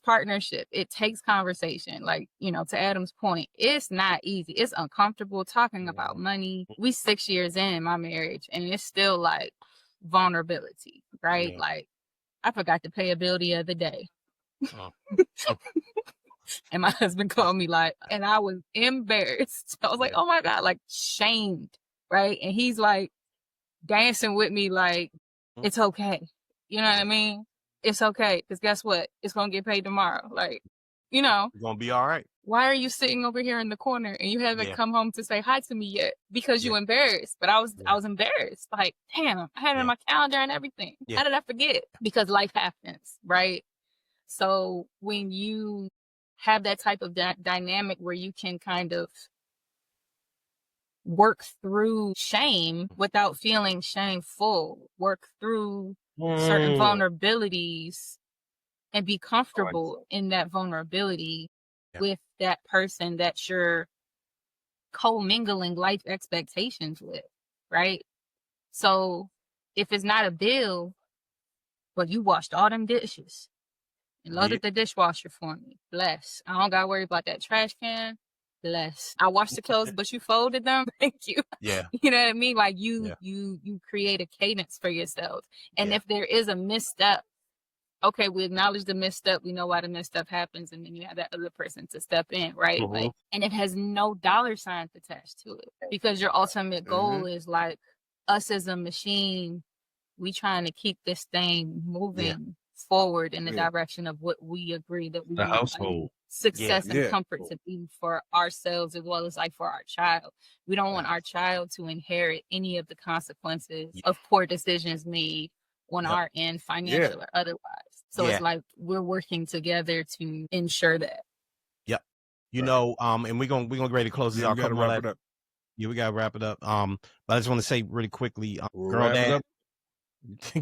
partnership. It takes conversation. Like, you know, to Adam's point, it's not easy. It's uncomfortable talking about money. We 6 years in my marriage and it's still like vulnerability, right? Yeah. Like I forgot to pay a bill the other day. And my husband called me like, and I was embarrassed. I was like, oh my God, like shamed, right? And he's like dancing with me like, it's okay. You know what I mean? It's okay. Because guess what? It's going to get paid tomorrow. Like, you know. It's going to be all right. Why are you sitting over here in the corner and you haven't come home to say hi to me yet? Because you're embarrassed. But I was embarrassed. Like, damn, I had it on my calendar and everything. Yeah. How did I forget? Because life happens, right? So when you have that type of dynamic where you can kind of work through shame without feeling shameful, work through certain vulnerabilities and be comfortable in that vulnerability with that person that you're co-mingling life expectations with, right? So if it's not a bill, but you washed all them dishes and loaded the dishwasher for me, bless. I don't gotta worry about that trash can, bless. I washed the clothes, but you folded them, thank you. Yeah. You know what I mean? Like you create a cadence for yourself. And if there is a misstep, okay, we acknowledge the misstep. We know why the misstep happens. And then you have that other person to step in, right? Like, and it has no dollar signs attached to it because your ultimate goal is like us as a machine. We trying to keep this thing moving forward in the direction of what we agree that we the want household. success and Yeah. comfort to be for ourselves as well as like for our child. We don't want our child to inherit any of the consequences of poor decisions made on our end, financial or otherwise. So it's like we're working together to ensure that. Yep. You know, and we're gonna get ready to close this out. We gotta wrap it up. Yeah, we gotta wrap it up. But I just want to say really quickly, girl Wrap it dad, up.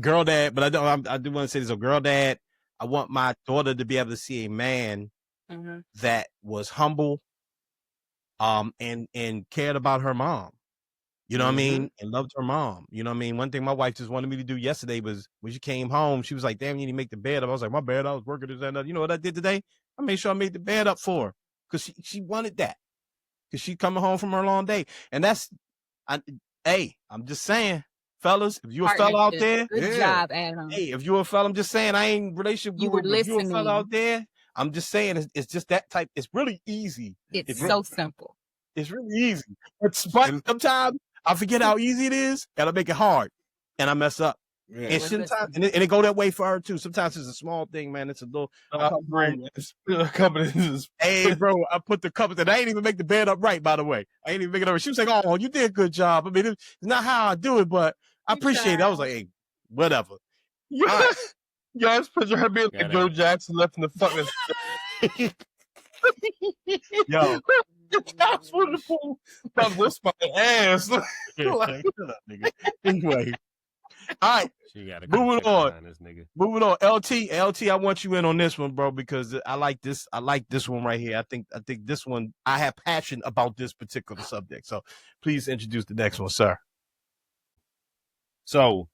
girl dad. But I do want to say this. So, girl dad, I want my daughter to be able to see a man that was humble, and cared about her mom. You know what I mean? And loved her mom. You know what I mean? One thing my wife just wanted me to do yesterday was when she came home, she was like, damn, you need to make the bed up. I was like, my bad, I was working this and that. You know what I did today? I made sure I made the bed up for her because she wanted that. Because she coming home from her long day. And I'm just saying, fellas, if you a fella out there, good job, Adam. Hey, if you a fella, I'm just saying, I ain't relationship guru, but if you a fella out there, I'm just saying, it's just that type. It's really easy. It's so simple. It's really easy. But sometimes I forget how easy it is, and I make it hard, and I mess up. Yeah. And sometimes, and it go that way for her too. Sometimes it's a small thing, man. It's a little. Hey, bro, I put the covers, and I ain't even make the bed up right. By the way, I ain't even make it up. She was like, "Oh, you did a good job." I mean, it's not how I do it, but I appreciate it. I was like, "Hey, whatever." Y'all just picture her being like Joe Jackson left in the fucking. Yo, that's wonderful. That was my ass. Anyway, all right. Moving on. LT, I want you in on this one, bro, because I like this one right here. I think this one, I have passion about this particular subject. So please introduce the next one, sir. So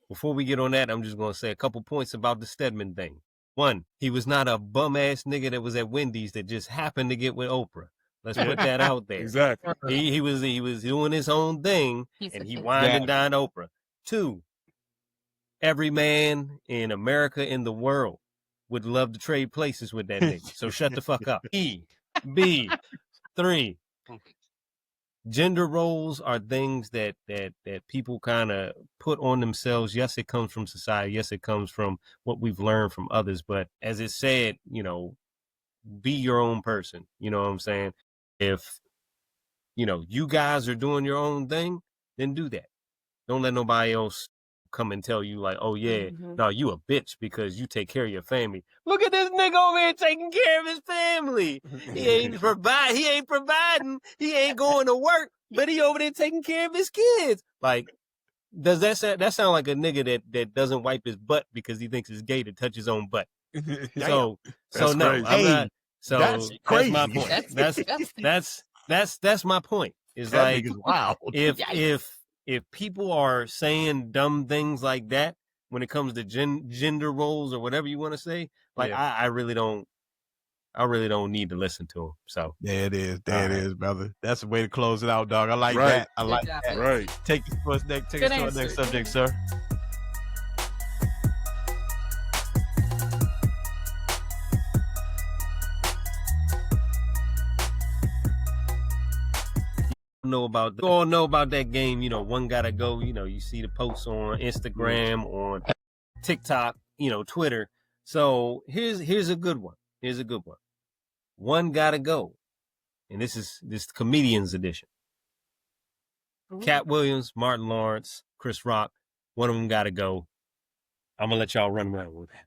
before we get on that, I'm just gonna say a couple points about the Stedman thing. One, he was not a bum ass nigga that was at Wendy's that just happened to get with Oprah. Let's put that out there. Exactly. He was doing his own thing, and he wined and dined Oprah. Two, every man in America, in the world, would love to trade places with that nigga. So shut the fuck up. B. 3. Gender roles are things that people kind of put on themselves. Yes, it comes from society. Yes, it comes from what we've learned from others. But as it said, be your own person. You know what I'm saying? If, you guys are doing your own thing, then do that. Don't let nobody else come and tell you like, oh yeah, no, you a bitch because you take care of your family. Look at this nigga over here taking care of his family. He ain't providing. He ain't going to work, but he over there taking care of his kids. Like, does that sound like a nigga that doesn't wipe his butt because he thinks it's gay to touch his own butt? So no, crazy. I'm not. So that's crazy. That's my point. That's my point. Is like, wow. If people are saying dumb things like that when it comes to gender roles or whatever you want to say, like I really don't need to listen to them. So there it is, brother. That's a way to close it out, dog. I like that. I like that. Right. Take us to our next subject, sir. know about that game. One gotta go. You see the posts on Instagram, on TikTok, Twitter. So here's a good one. One gotta go, and this is comedians edition. Cat Williams, Martin Lawrence, Chris Rock. One of them gotta go. I'm gonna let y'all run around with that.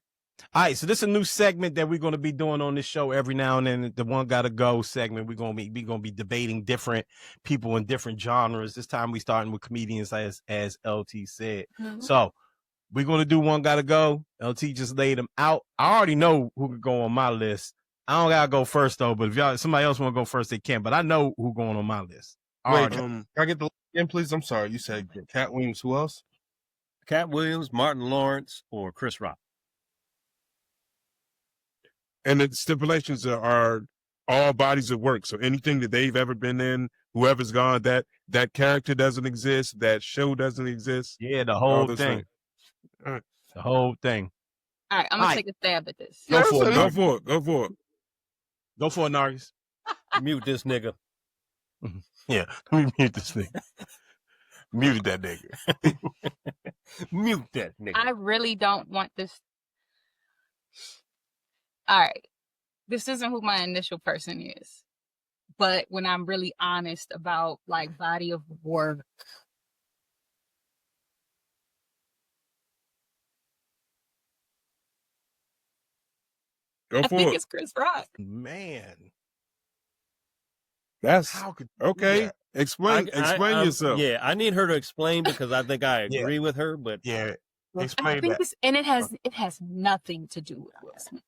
All right, so this is a new segment that we're going to be doing on this show every now and then. The One Gotta Go segment. We're going to be debating different people in different genres. This time we starting with comedians, as LT said. So we're going to do One Gotta Go. LT just laid them out. I already know who could go on my list. I don't gotta go first though. But if somebody else want to go first, they can. But I know who's going on my list. Wait, can I get the list again, please? I'm sorry. You said Cat Williams. Who else? Cat Williams, Martin Lawrence, or Chris Rock. And the stipulations are all bodies of work. So anything that they've ever been in, whoever's gone, that character doesn't exist, that show doesn't exist. Yeah, the whole thing. All right. The whole thing. All right, I'm going to take a stab at this. Go for it. Go for it, Nargis. Mute this nigga. Yeah, let me mute this nigga. Muted that nigga. Mute that nigga. I really don't want this. All right. this isn't who my initial person is. But when I'm really honest about like body of work, Go I for think it. it's Chris Rock. Man, That's how could okay. Yeah, Explain yourself. Yeah, I need her to explain because I think I Yeah. agree with her, but yeah. I Explain think that. it has nothing to do with Will Smith.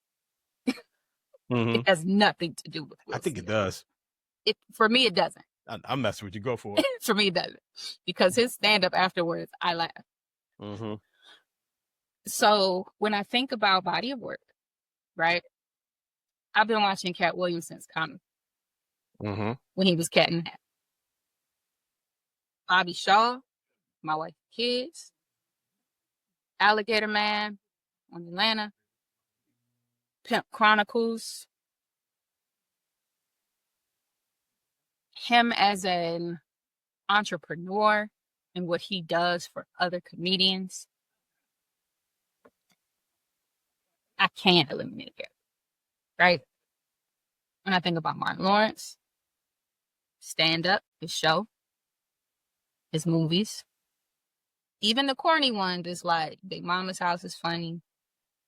Mhm. It has nothing to do with Will I think it Smith. does. For me, it doesn't. I'm messing with you. Go for it. For me, it doesn't. Because his stand-up afterwards, I laugh. mm-hmm. So when I think about body of work, right? I've been watching Cat Williams since comic Mm-hmm. when he was Cat in the Hat. Bobby Shaw, My Wife and Kids, Alligator Man on Atlanta, Pimp Chronicles, him as an entrepreneur and what he does for other comedians. I can't eliminate it, right? When I think about Martin Lawrence, stand-up, his show, his movies, even the corny ones is like Big Mama's House is funny.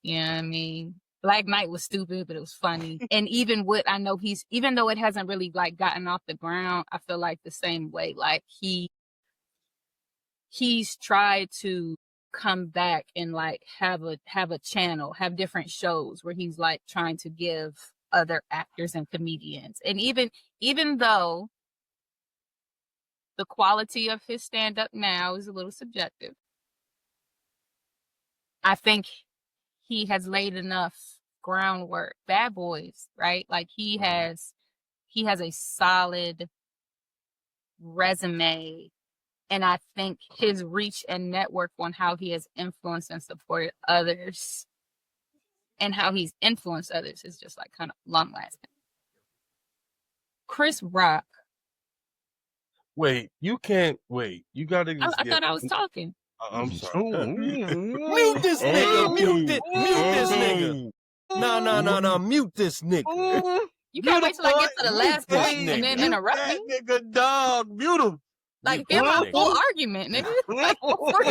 You know what I mean? Black Knight was stupid, but it was funny. And even what I know even though it hasn't really like gotten off the ground, I feel like the same way. Like he's tried to come back and like have a channel, have different shows where he's like trying to give other actors and comedians. And even though the quality of his stand-up now is a little subjective, I think he has laid enough groundwork. Bad Boys, right? Like he has a solid resume, and I think his reach and network on how he has influenced and supported others and how he's influenced others is just like kind of long lasting. Chris Rock. Wait, you can't wait. You gotta just I thought I was talking. I'm sorry. Mute this nigga. Mute this nigga. No. Mute this nigga. You can't wait till I get to the last Mute this point and then nigga. interrupt That me. nigga dog, mute him. Like, Mute give this my nigga. full argument, nigga. Like, before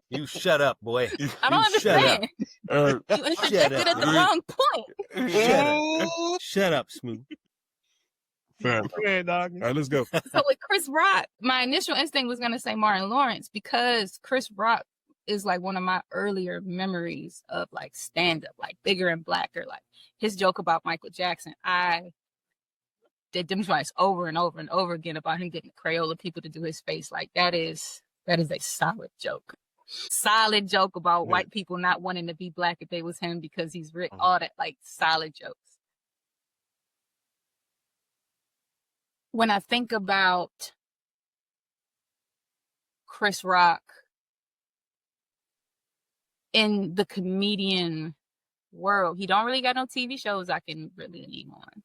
You shut up, boy. I don't You shut up. understand. You interjected at the wrong point. Shut up, Smooth. Fair enough. Yeah, dog. All right, let's go. So with Chris Rock, my initial instinct was going to say Martin Lawrence because Chris Rock is like one of my earlier memories of like stand-up, like Bigger and Blacker, like his joke about Michael Jackson. I did them twice over and over and over again about him getting Crayola people to do his face. Like that is a solid joke. Solid joke about white people not wanting to be black if they was him because he's rich. All that, like solid jokes. When I think about Chris Rock in the comedian world, he don't really got no TV shows I can really name on.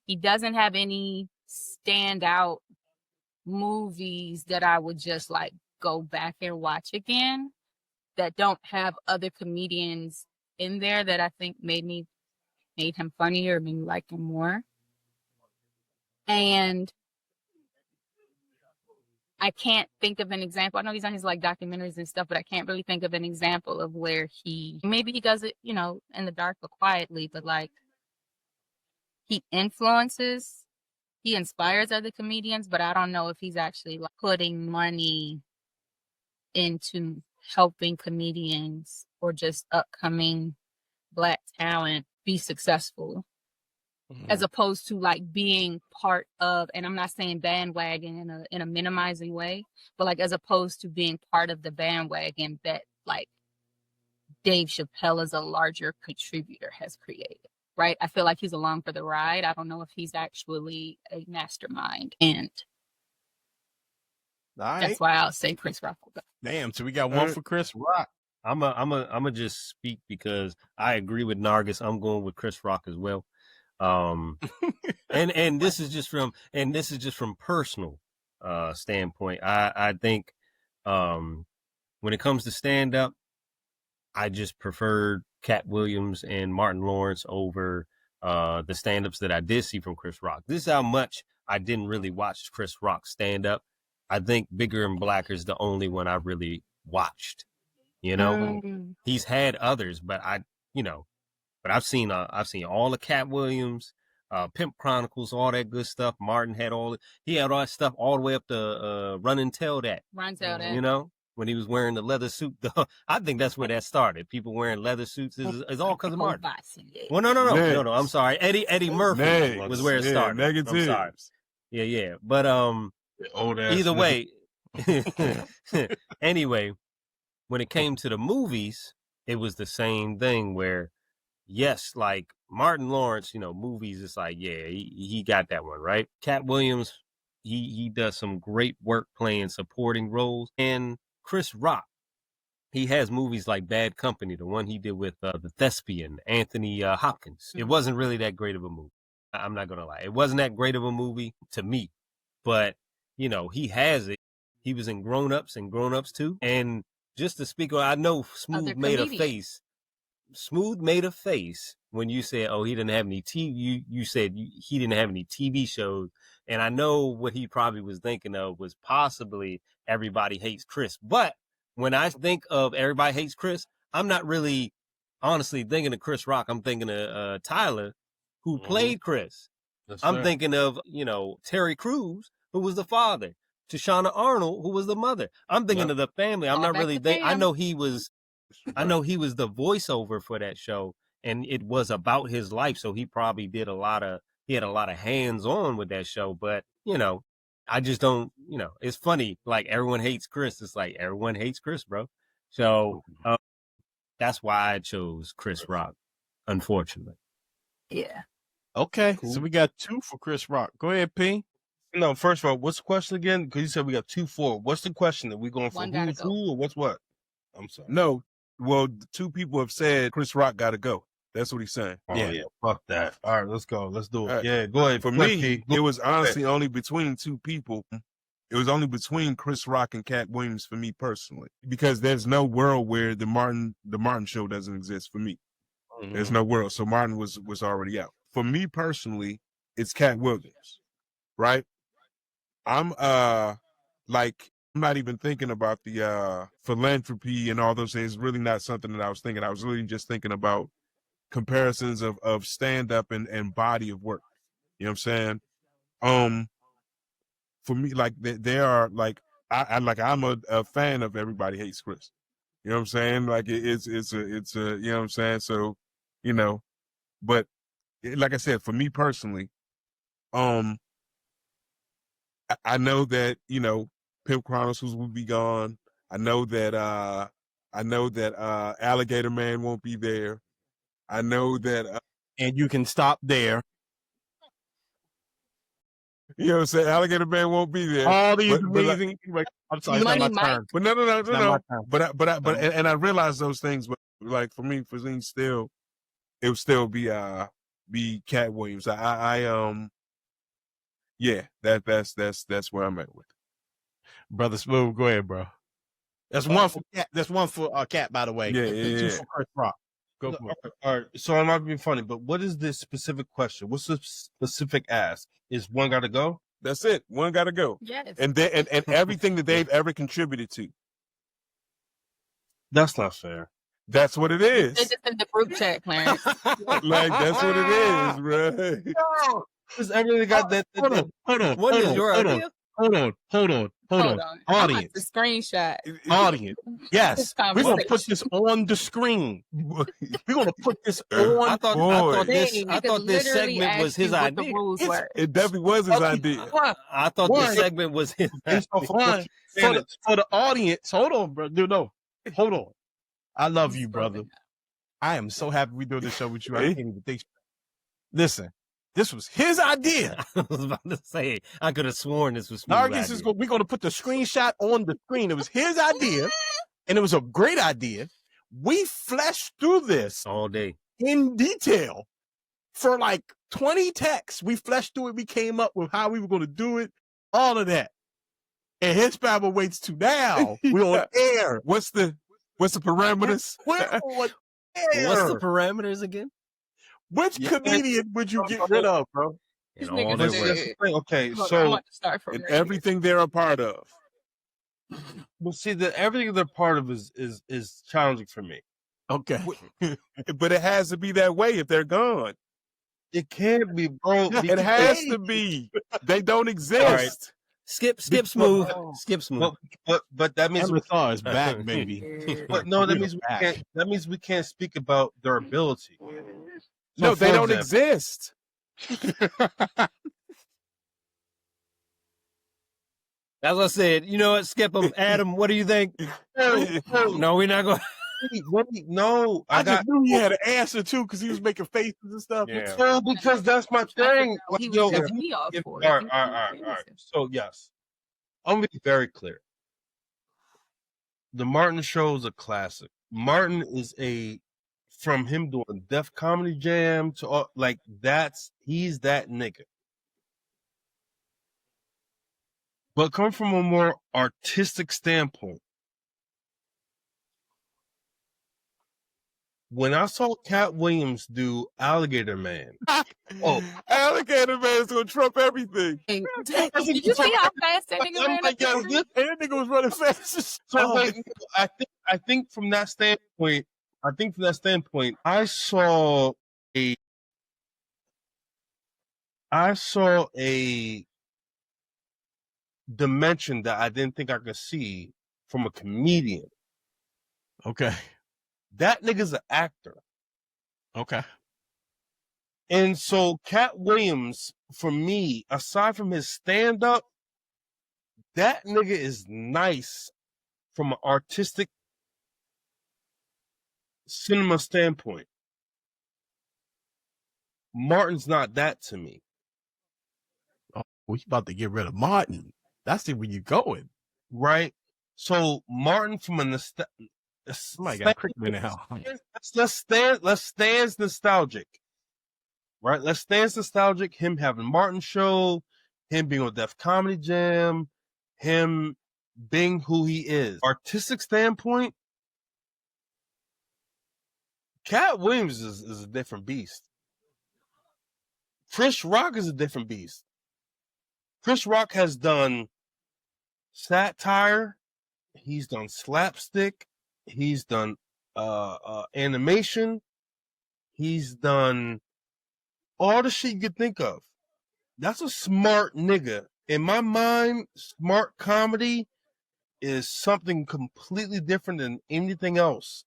He doesn't have any standout movies that I would just like go back and watch again that don't have other comedians in there that I think made him funnier or made me like him more. And I can't think of an example. I know he's on his like documentaries and stuff, but I can't really think of an example of where maybe he does it, you know, in the dark but quietly, but like he inspires other comedians, but I don't know if he's actually like putting money into helping comedians or just upcoming Black talent be successful. As opposed to like being part of, and I'm not saying bandwagon in a minimizing way, but like as opposed to being part of the bandwagon that like Dave Chappelle as a larger contributor has created, right? I feel like he's along for the ride. I don't know if he's actually a mastermind, and that's why I'll say Chris Rock. Damn, so we got one for Chris Rock. I'm a just speak because I agree with Nargis. I'm going with Chris Rock as well. And this is just from personal standpoint. I think when it comes to stand up, I just preferred Cat Williams and Martin Lawrence over the stand-ups that I did see from Chris Rock. This is how much I didn't really watch Chris Rock stand up. I think Bigger and Blacker is the only one I really watched. You know, he's had others, but I've seen all the Cat Williams, Pimp Chronicles, all that good stuff. Martin had he had all that stuff all the way up to Run and Tell That. Run Tell That. You know, when he was wearing the leather suit. I think that's where that started. People wearing leather suits is all because of Martin. Well, no. I'm sorry. Eddie Murphy was where it started. Negatives. I'm sorry. Yeah. But either way, anyway, when it came to the movies, it was the same thing where, yes, like Martin Lawrence, movies, it's like, yeah, he got that one, right? Cat Williams, he does some great work playing supporting roles. And Chris Rock, he has movies like Bad Company, the one he did with the thespian, Anthony Hopkins. It wasn't really that great of a movie. I'm not going to lie. It wasn't that great of a movie to me. But, he has it. He was in Grown Ups and Grown Ups 2. And just to speak, I know Smooth made a face. Smooth made a face when you said, oh, he didn't have any TV. You said he didn't have any TV shows. And I know what he probably was thinking of was possibly Everybody Hates Chris. But when I think of Everybody Hates Chris, I'm not really honestly thinking of Chris Rock. I'm thinking of Tyler, who played Chris. I'm thinking of, Terry Crews, who was the father, Tashana Arnold, who was the mother. I'm thinking of the family. I'm not really thinking. I know he was the voiceover for that show, and it was about his life. So he probably had a lot of hands on with that show. But, I just don't, it's funny. Like, everyone hates Chris. It's like, everyone hates Chris, bro. So that's why I chose Chris Rock, unfortunately. Yeah. Okay. Cool. So we got 2 for Chris Rock. Go ahead, P. No, first of all, what's the question again? Because you said we got 2 for. What's the question? Are we going for who's who or what's what? I'm sorry. No. Well, 2 people have said Chris Rock got to go. That's what he's saying. Oh, yeah. Fuck that. All right, let's go. Let's do it. Right. Yeah, go ahead. For me, it was honestly only between 2 people. It was only between Chris Rock and Cat Williams for me personally, because there's no world where the Martin show doesn't exist for me. Mm-hmm. There's no world. So Martin was already out. For me personally, it's Cat Williams, right? I'm not even thinking about the philanthropy and all those things. It's really not something that I was thinking. I was really just thinking about comparisons of stand-up and body of work. You know what I'm saying? For me, like there are like I'm a fan of Everybody Hates Chris. You know what I'm saying? Like it's a you know what I'm saying? So, but like I said, for me personally, I know that, Pimp Chronicles will be gone. I know that Alligator Man won't be there. I know that and you can stop there. You know what I'm saying? Alligator Man won't be there. All these amazing. I'm sorry, it's not my turn. But no. But I realize those things. But like for me, still, it would still be Cat Williams. Yeah, that's where I'm at with it. Brother Smooth, go ahead, bro. That's one for Cat. That's one for Cat, by the way. Yeah. 2 for Chris Rock. Go for it. All right. So I might be funny, but what is this specific question? What's the specific ask? Is one got to go? That's it. One got to go. Yes. And everything that they've ever contributed to. That's not fair. That's what it is. They're just in the group chat, Clarence. Like that's what it is, bro. Because everything got that. Hold on. What is your idea? Hold on. Audience. The screenshot. Audience. Yes. We're going to put this on the screen. We're going to put this on. I thought this segment was his idea. It definitely was his idea. I thought this segment was his idea. For the audience. Hold on, bro. Dude, no. Hold on. I love you, brother. I am so happy we're doing this show with you. I can't even think. Listen. This was his idea. I was about to say, I could have sworn this was we're going to put the screenshot on the screen. It was his idea, and it was a great idea. We fleshed through this all day in detail for like 20 texts. We fleshed through it. We came up with how we were going to do it, all of that. And his Bible waits to now. We're on air. What's the parameters? We're on air. What's the parameters again? Which comedian would you get rid of, bro? This And nigga all their said- work. Okay, Hold on, I'm so about to start from And right here. everything they're a part of. well, see that everything they're part of is challenging for me. Okay. But it has to be that way if they're gone. It can't be, bro. It has to be. They don't exist. Skip smooth. Skip smooth. But that means MSR is back, baby. but no, that We're means we back. can't. That means we can't speak about their ability. No, for they don't example- exist. As I said, you know what? Skip them. Adam, what do you think? No, we're not going. No, I just knew he had an answer too because he was making faces and stuff. Yeah. No, because that's my thing. Like, He yo, was if setting me off if- for all it. right, all right, all right. So yes, I'm gonna be very clear. The Martin Show is a classic. Martin is from him doing Def Comedy Jam to all, like he's that nigga. But come from a more artistic standpoint. When I saw Cat Williams do Alligator Man, Alligator Man's gonna trump everything. Did you see how fast that nigga I'm ran? like, yo, this And that nigga was running fast as So fuck. like, I think from that standpoint, I saw a dimension that I didn't think I could see from a comedian. Okay. That nigga's an actor. Okay. And so Cat Williams, for me, aside from his stand-up, that nigga is nice from an artistic cinema standpoint. Martin's not that to me. We about to get rid of Martin. That's where you going. Right? So Martin from a Somebody got cricket in the house. let's stand nostalgic. Right? Let's stand nostalgic. Him having Martin Show, him being on Def Comedy Jam, him being who he is. Artistic standpoint, Cat Williams is a different beast. Chris Rock is a different beast. Chris Rock has done satire, he's done slapstick, he's done animation, he's done all the shit you could think of. That's a smart nigga. In my mind, smart comedy is something completely different than anything else.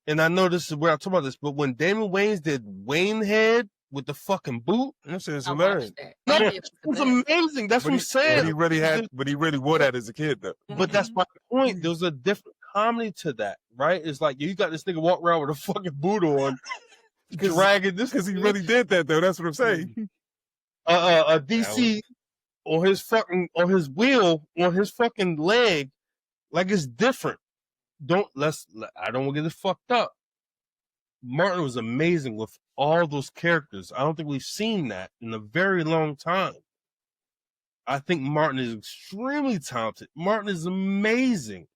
And I know this is where I talk about this, but when Damon Wayans did Wayne Head with the fucking boot, That's it's I hilarious. watched that. no, That it was was the best. amazing. That's what I'm saying. But he really wore that as a kid though. But that's my point. There's a different comedy to that, right? It's like you got this nigga walking around with a fucking boot on, dragging this Because he really did that though. That's what I'm saying. a DC on his wheel on his fucking leg, like it's different. I don't want to get it fucked up. Martin was amazing with all those characters. I don't think we've seen that in a very long time. I think Martin is extremely talented. Martin is amazing.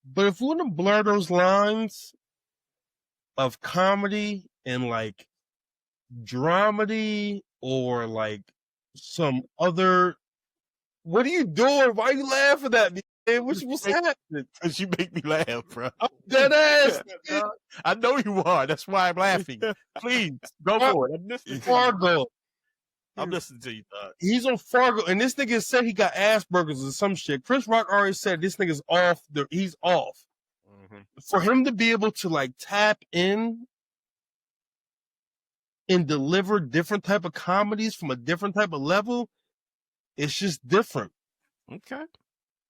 But if we want to blur those lines of comedy and like dramedy or like some other, what are you doing? Why are you laughing at me? Man, what's happening? Because you make me laugh, bro. I'm dead ass. I know you are. That's why I'm laughing. Please, go for it. I'm listening to you. Fargo. I'm listening to you, dog. He's on Fargo, and this nigga said he got Asperger's or some shit. Chris Rock already said this nigga's off. He's off. For him to be able to like tap in and deliver different type of comedies from a different type of level, it's just different. Okay.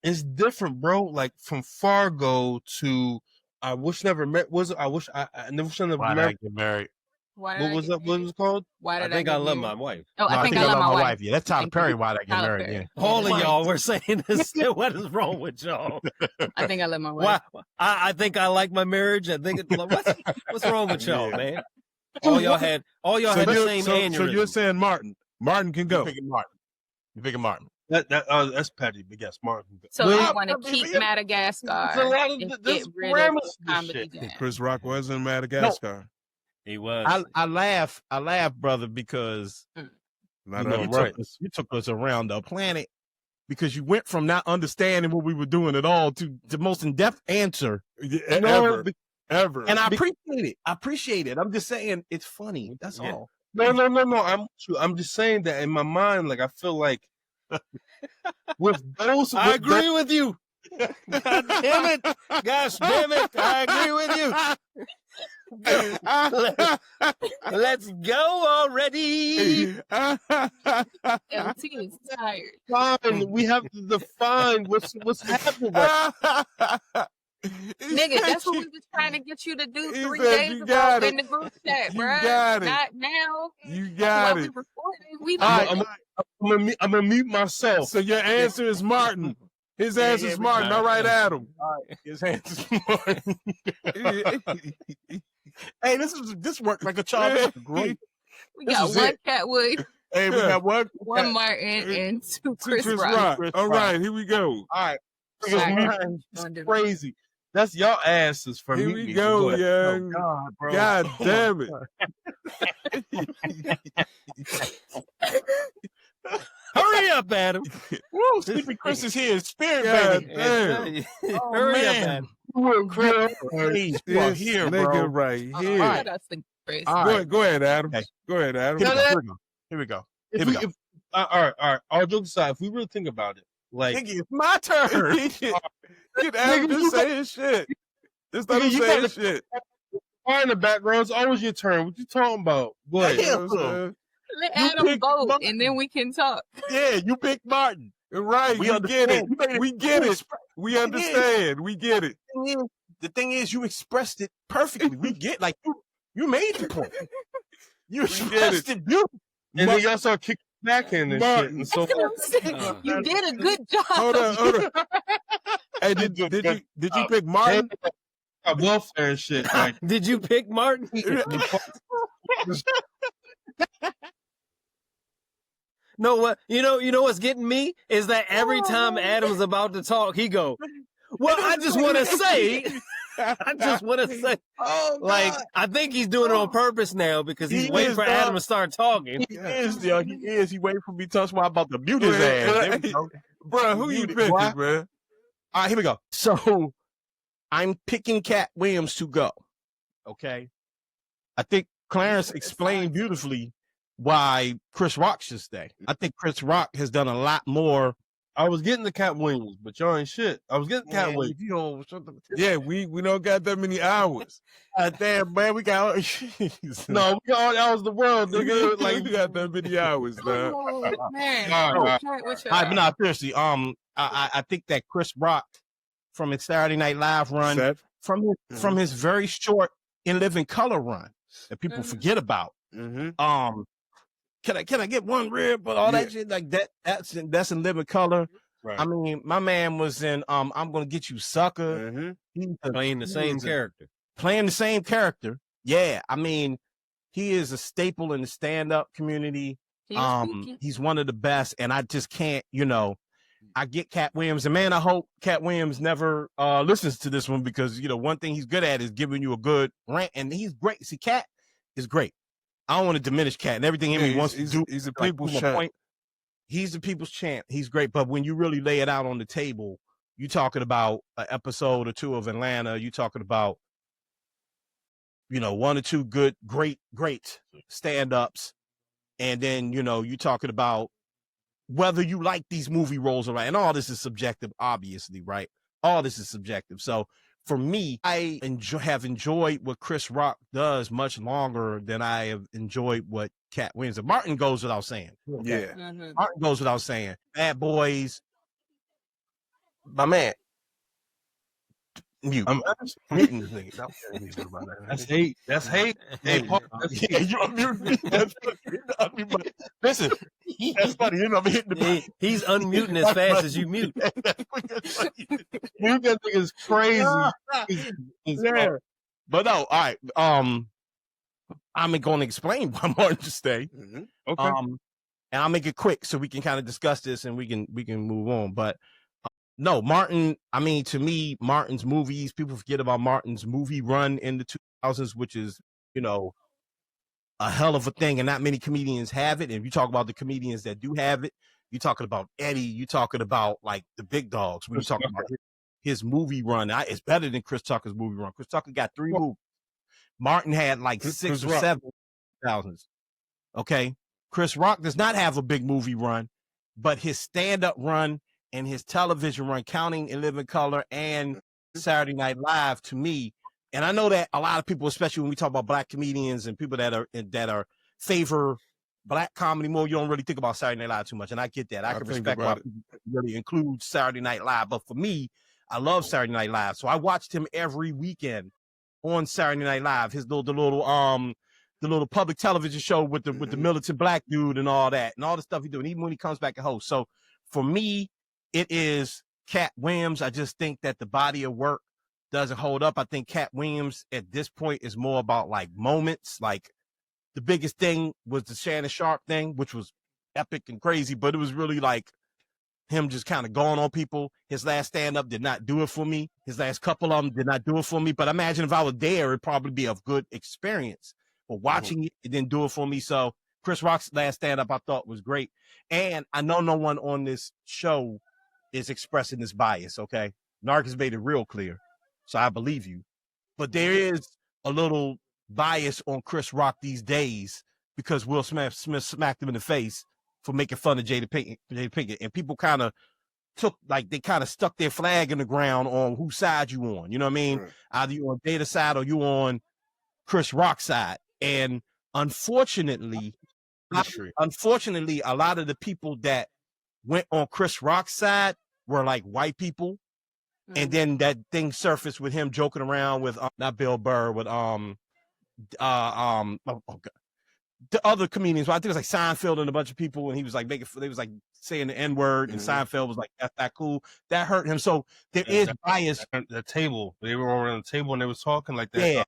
It's different, bro. Like from Fargo to I Wish Never Met. I never should have Why did I married. get married? Why did What I was get that? What was it called? Why I did think I I get love married? my wife. Oh, I think I love my wife. Yeah, that's Tyler Thank Perry. you. Why did I get Tyler married? Perry. Yeah. All of y'all were saying this. What is wrong with y'all? I think I love my wife. Why? I think I like my marriage. I think what's wrong with y'all, man? All y'all had the same So you're aneurysm. saying Martin can You go. picking Martin. You picking Martin. That's petty, but yes, Martin. So you want to keep Madagascar and get rid of Comedy Jam. Chris Rock was in Madagascar. No, he was. I laugh, brother, because you took us around the planet because you went from not understanding what we were doing at all to the most in-depth answer ever. And I appreciate it. I'm just saying it's funny. That's all. No. I'm just saying that in my mind, like I feel like with those, I agree with you. God damn it! Gosh damn it! I agree with you. Let's go already. LT is tired. Fine, we have to define what's happening. Nigga, that's what we was trying to get you to do 3 days ago in the group chat, bro. Not now. You got it. I'm gonna mute myself. So your answer is Martin. His answer is Martin. All right, Adam. All right, his answer is Martin. Hey, this worked like a child. Great. We got one Catwood. Hey, we got one Martin and two Chris Rock. All right, here we go. All right. It's crazy. That's y'all asses for here me. We go, young. Oh, God damn it. Hurry up, Adam. Woo, Sleepy Chris is here. Spirit, baby. Oh, hurry up, Adam. Please, you are here, bro. Nigga right here. Go ahead, Adam. Okay. Go ahead, Adam. Here we go. All right. All jokes aside, if we really think about it, like, Kiki, it's my turn. Get Adam just saying shit. Just let him say shit. Fire in the background. It's always your turn. What you talking about? What? Let Adam vote, and then we can talk. Yeah, you pick Martin. Right, we get it. We get it. We understand. We get it. The thing is, you expressed it perfectly. We get, like, you made the point. You expressed it beautifully. And then y'all start kicking back in and shit. And so you did a good job. Hold on. Hey, did you pick Martin? Welfare and shit. Like, did you pick Martin? No, what you know what's getting me is that every time Adam's about to talk, he go, "Well, I just want to say." Like, I think he's doing it on purpose now because he's waiting for Adam to start talking. He is. He waiting for me to touch my about to mute his ass. Bro, who you picking, man? All right, here we go. So, I'm picking Cat Williams to go. Okay. I think Clarence explained beautifully why Chris Rock should stay. I think Chris Rock has done a lot more. I was getting the Cat Williams, but y'all ain't shit. I was getting Cat Williams. Yeah, we don't got that many hours. Damn, man, we got. No, we got all the hours of the world, nigga. Like, we got that many hours, man. Oh, man. All right, but no, seriously. I think that Chris Rock, from his Saturday Night Live run, from his very short In Living Color run that people forget about. Mm-hmm. Can I get one rib? But all that shit like that's in Living Color. Right. I mean, my man was in I'm Gonna Get You, Sucker. Mm-hmm. Playing the same character. Playing the same character. Yeah, I mean, he is a staple in the stand-up community. He's one of the best, and I just can't, I get Cat Williams, and man, I hope Cat Williams never listens to this one because one thing he's good at is giving you a good rant, and he's great. See, Cat is great. I don't want to diminish Cat and everything he wants to do. He's a people's champ. He's the people's champ. He's great, but when you really lay it out on the table, you talking about an episode or two of Atlanta. You talking about one or two great stand-ups, and then you talking about whether you like these movie roles or right, and all this is subjective, obviously, right? All this is subjective. So for me, I have enjoyed what Chris Rock does much longer than I have enjoyed what Cat Williams. Martin goes without saying. Yeah, Martin goes without saying. Bad Boys, my man. Mute. I'm muting this nigga. That's hate. That's hate. Hey, Paul, that's hate. You unmute me. Listen, that's funny. I'm hitting the He's unmuting as fast as you mute. Mute that nigga is crazy. Yeah. But no, all right. I'm going to explain why Martin should stay. Okay. and I'll make it quick so we can kind of discuss this and we can move on. But no, Martin, I mean, to me, Martin's movies, people forget about Martin's movie run in the 2000s, which is, you know, a hell of a thing, and not many comedians have it. And if you talk about the comedians that do have it, you're talking about Eddie, you're talking about like the big dogs. When you're talking about his movie run, it's better than Chris Tucker's movie run. Chris Tucker got 3 movies. Martin had like 6 or 7 thousands. Okay. Chris Rock does not have a big movie run, but his stand-up run and his television run, counting In Living Color and Saturday Night Live, to me, and I know that a lot of people, especially when we talk about black comedians and people that are favor black comedy more, you don't really think about Saturday Night Live too much, and I get that. I can respect why people really include Saturday Night Live, but for me, I love Saturday Night Live, so I watched him every weekend on Saturday Night Live. His the little public television show with the militant black dude and all that, and all the stuff he doing, even when he comes back and hosts. So for me, it is Cat Williams. I just think that the body of work doesn't hold up. I think Cat Williams at this point is more about like moments. Like the biggest thing was the Shannon Sharp thing, which was epic and crazy, but it was really like him just kind of going on people. His last stand-up did not do it for me. His last couple of them did not do it for me. But imagine if I was there, it'd probably be a good experience. But watching it didn't do it for me. So Chris Rock's last stand-up I thought was great. And I know no one on this show is expressing this bias, okay? Narcus made it real clear, so I believe you. But there is a little bias on Chris Rock these days because Will Smith smacked him in the face for making fun of Jada Pinkett. And people kind of they kind of stuck their flag in the ground on whose side you on. You know what I mean? Right. Either you on Jada's side or you on Chris Rock's side. And unfortunately, a lot of the people that went on Chris Rock's side were like white people. And then that thing surfaced with him joking around with not Bill Burr, with the other comedians. Well, I think it was like Seinfeld and a bunch of people, and he was like they was like saying the N-word, and Seinfeld was like, "That's that cool." That hurt him. So there is bias. The table, they were around the table and they was talking like that. Yeah.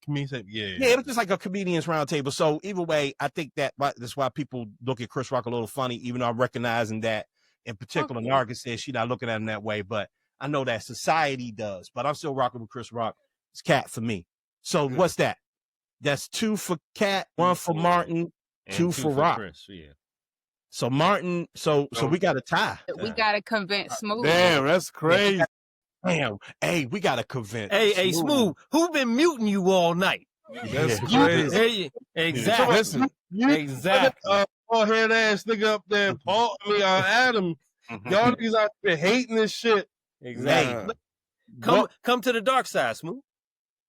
Yeah, it was just like a comedians round table. So either way, I think that's why people look at Chris Rock a little funny, even though I'm recognizing that in particular, Nargis says she's not looking at him that way, but I know that society does. But I'm still rocking with Chris Rock. It's Cat for me. So what's that? That's 2 for Cat, 1 for Martin, 2 for Rock. Chris, yeah. So Martin, so we got a tie. We got to convince Smooth. Damn, that's crazy. Damn. Hey, we got to convince. Hey, Smooth, who been muting you all night? That's crazy. Exactly. Listen, exactly. Bald head ass nigga up there, Adam. Y'all niggas out there hating this shit. Exactly. Come to the dark side, Smooth.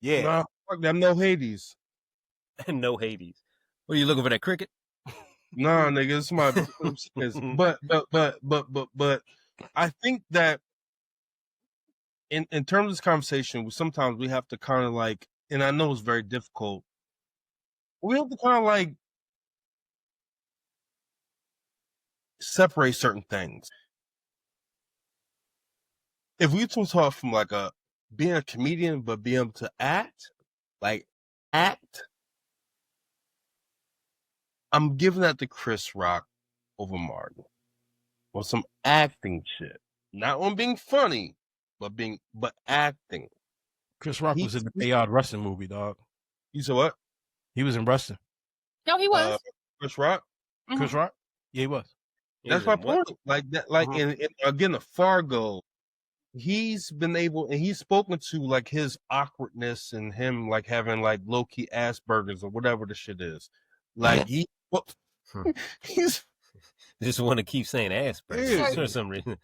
Yeah. Nah, fuck them, no Hades. No Hades. What are you looking for, that cricket? Nah, nigga, it's my but I think that in terms of this conversation, sometimes we have to kind of like, and I know it's very difficult, we have to kind of like separate certain things. If we talk from like being a comedian, but being able to act, I'm giving that to Chris Rock over Martin on some acting shit. Not on being funny, but acting. Chris Rock was in the Bayard wrestling movie, dog. You said what? He was in wrestling. No, he was. Chris Rock? Mm-hmm. Chris Rock? Yeah, he was. That's my point. Like that, like in again, the Fargo, he's been able, and he's spoken to like his awkwardness and him like having like low key Asperger's or whatever the shit is. Like he's just want to keep saying Asperger's for some reason.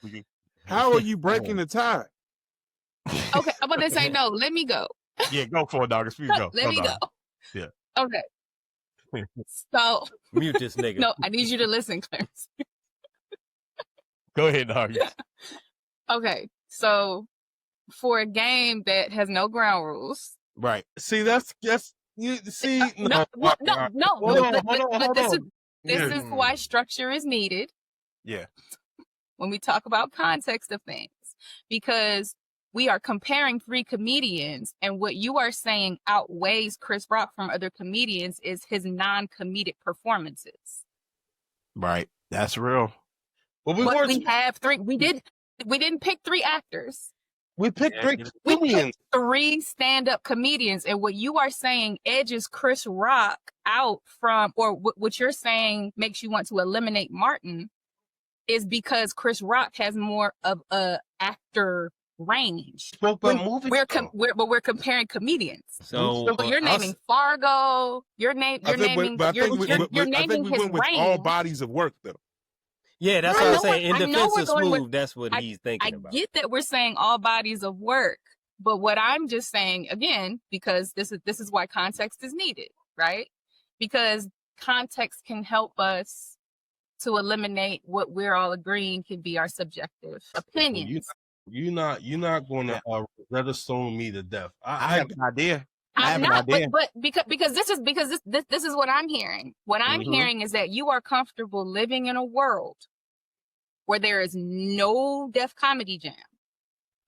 How are you breaking the tie? Okay, I'm about to say no. Let me go. Yeah, go for it, dog. Go. Let me go. Yeah. Okay. So mute this nigga. No, I need you to listen, Clarence. Go ahead, dog. Okay, so for a game that has no ground rules, right? See, that's you see. No. Hold on. This is why structure is needed. Yeah. When we talk about context of things, because we are comparing 3 comedians, and what you are saying outweighs Chris Rock from other comedians is his non-comedic performances. Right. That's real. But we have 3. We didn't pick 3 actors. We picked 3 We comedians. picked 3 stand-up comedians, and what you are saying edges Chris Rock out from, or what you're saying makes you want to eliminate Martin, is because Chris Rock has more of a actor range. Spoke about movies. We're comparing comedians. So you're naming Fargo. You're naming I think we his went with range. all bodies of work though. Yeah, that's what I'm saying. In defense of Smooth, that's what he's thinking about. I get that we're saying all bodies of work, but what I'm just saying again, because this is why context is needed, right? Because context can help us to eliminate what we're all agreeing can be our subjective opinions. You're not going to Rosetta Stone me to death. I have an idea. I'm not, but because this is what I'm hearing. What I'm hearing is that you are comfortable living in a world where there is no Def Comedy Jam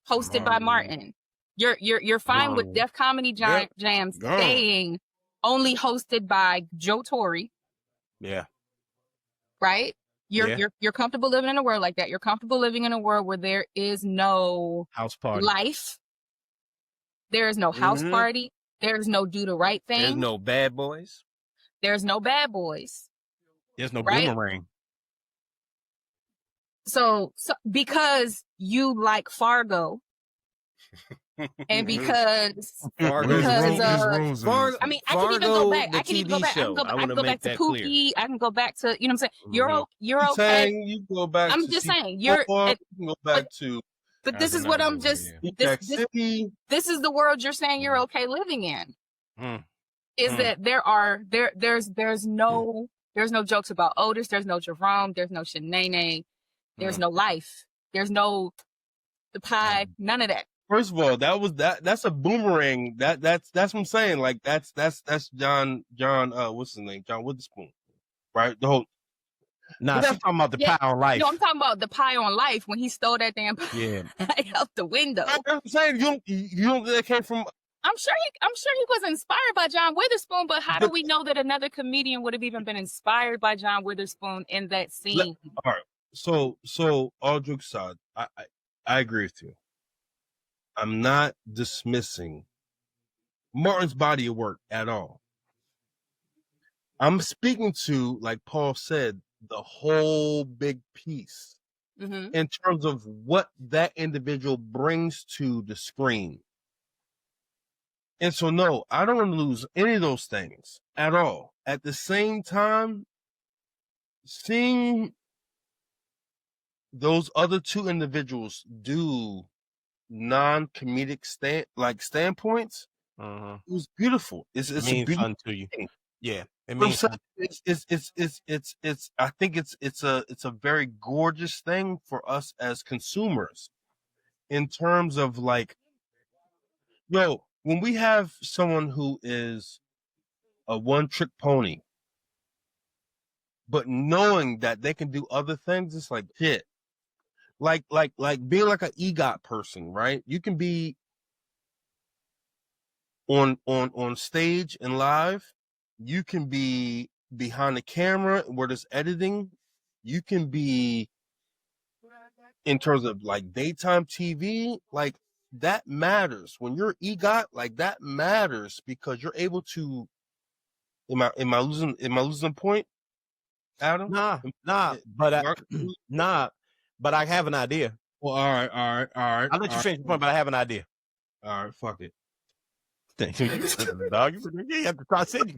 hosted by Martin. You're fine with Def Comedy Jam staying only hosted by Joe Torre. Yeah. Right? You're comfortable living in a world like that. You're comfortable living in a world where there is no house party life. There is no house party. There's no do the right thing. There's no bad boys. There's no bad boys. There's no boomerang. So because you like Fargo, and because Fargo, I mean, I can even go back. I can even go back. Show. I can go back to Pookie. I can go back to, you know what I'm saying? You're okay. Saying you go back. I'm just saying you can go back to. But this is what I'm just. This is the world you're saying you're okay living in. Is that there's no jokes about Otis. There's no Jerome. There's no Shanae. There's no life. There's no the pie. None of that. First of all, that's a boomerang. That's what I'm saying. Like that's John what's his name? John Witherspoon. Right? The whole she's talking about the pie on life. No, I'm talking about the pie on life when he stole that damn pie out the window. I'm saying you don't that came from. I'm sure he was inspired by John Witherspoon, but how do we know that another comedian would have even been inspired by John Witherspoon in that scene? All right. So all jokes aside, I agree with you. I'm not dismissing Martin's body of work at all. I'm speaking to, like Paul said, the whole big piece in terms of what that individual brings to the screen. And so, no, I don't want to lose any of those things at all. At the same time, seeing those other 2 individuals do non-comedic standpoints, it was beautiful. It's a beautiful to you. Thing. Yeah, it means it's I think it's a very gorgeous thing for us as consumers in terms of like, when we have someone who is a one-trick pony, but knowing that they can do other things, it's like shit. Like being like an EGOT person, right? You can be on stage and live. You can be behind the camera where there's editing. You can be in terms of like daytime TV, like that matters. When you're EGOT, like that matters because you're able to. Am I losing the point, Adam? Nah, but I have an idea. Well, all right. I'll let you finish the point, but I have an idea. All right, fuck it. Dog, you have to try saying.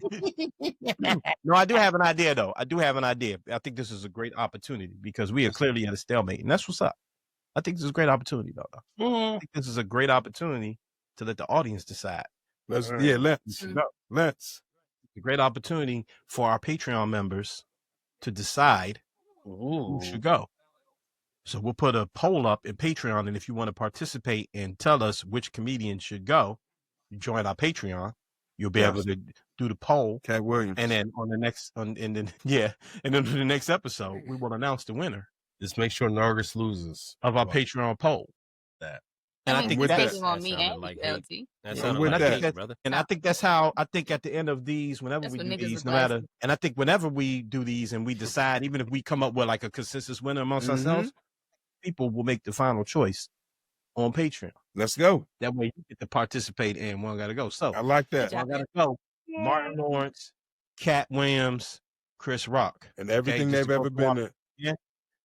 No, I do have an idea, though. I think this is a great opportunity because we are clearly at a stalemate, and that's what's up. I think this is a great opportunity, though. I think this is a great opportunity to let the audience decide. Let's. It's a great opportunity for our Patreon members to decide who should go. So we'll put a poll up in Patreon, and if you want to participate and tell us which comedian should go, you join our Patreon. You'll be able to do the poll. Cat Williams. And then on the next the next episode, we will announce the winner. Just make sure Nargis loses of our Patreon poll. And I I mean, think he's with taking that. on That me sounded and like you, hate. LT. That Yeah, sounded with like that. hate, brother. And I think that's how I think at the end of these, whenever That's we what do niggas these, is no like. matter, and I think whenever we do these and we decide, even if we come up with like a consensus winner amongst ourselves, people will make the final choice on Patreon. Let's go. That way you get to participate and one gotta go. So I like that. Good one job. gotta go. Martin Lawrence, Cat Williams, Chris Rock. And everything just they've to go ever through our- been.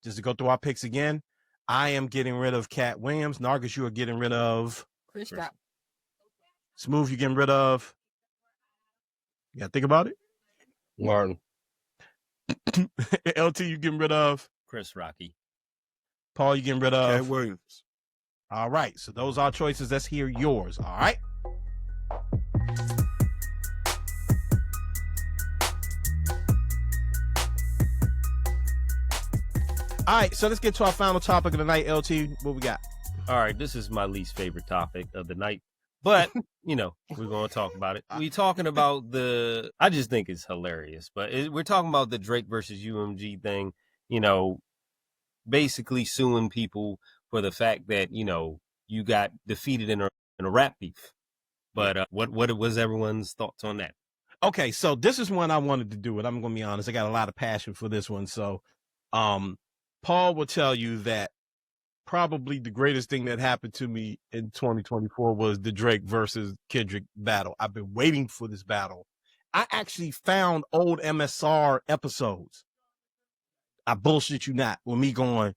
just to go through our picks again. I am getting rid of Cat Williams. Nargis, you are getting rid of Chris Rock. Smooth, you getting rid of. You gotta think about it. Martin. LT, you getting rid of. Chris Rocky. Paul, you getting rid Cat of. Williams. All right. So those are choices. Let's hear yours. All right. All right. So let's get to our final topic of the night. LT, what we got? All right, this is my least favorite topic of the night, but you know, we're going to talk about it. We're talking about I just think it's hilarious, but we're talking about the Drake versus UMG thing, you know, basically suing people for the fact that, you know, you got defeated in a rap beef. But what was everyone's thoughts on that? Okay, so this is one I wanted to do it. I'm going to be honest. I got a lot of passion for this one. So, Paul will tell you that probably the greatest thing that happened to me in 2024 was the Drake versus Kendrick battle. I've been waiting for this battle. I actually found old MSR episodes. I bullshit you not with me going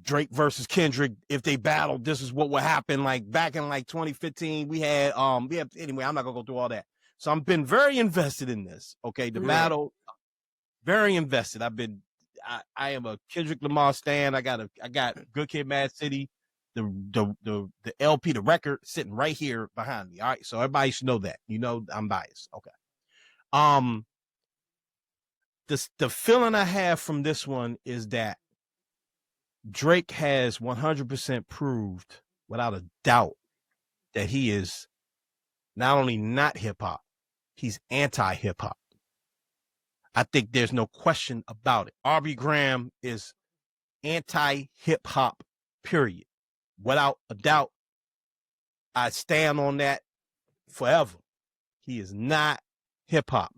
Drake versus Kendrick. If they battled, this is what would happen. Like back in like 2015, we had anyway, I'm not gonna go through all that. So I've been very invested in this. Okay, the battle, very invested. I am a Kendrick Lamar stan. I got Good Kid, Mad City, the LP, the record sitting right here behind me. All right, so everybody should know that. You know, I'm biased. Okay. The feeling I have from this one is that Drake has 100% proved, without a doubt, that he is not only not hip hop, he's anti hip hop. I think there's no question about it. Aubrey Graham is anti-hip hop, period. Without a doubt, I stand on that forever. He is not hip hop.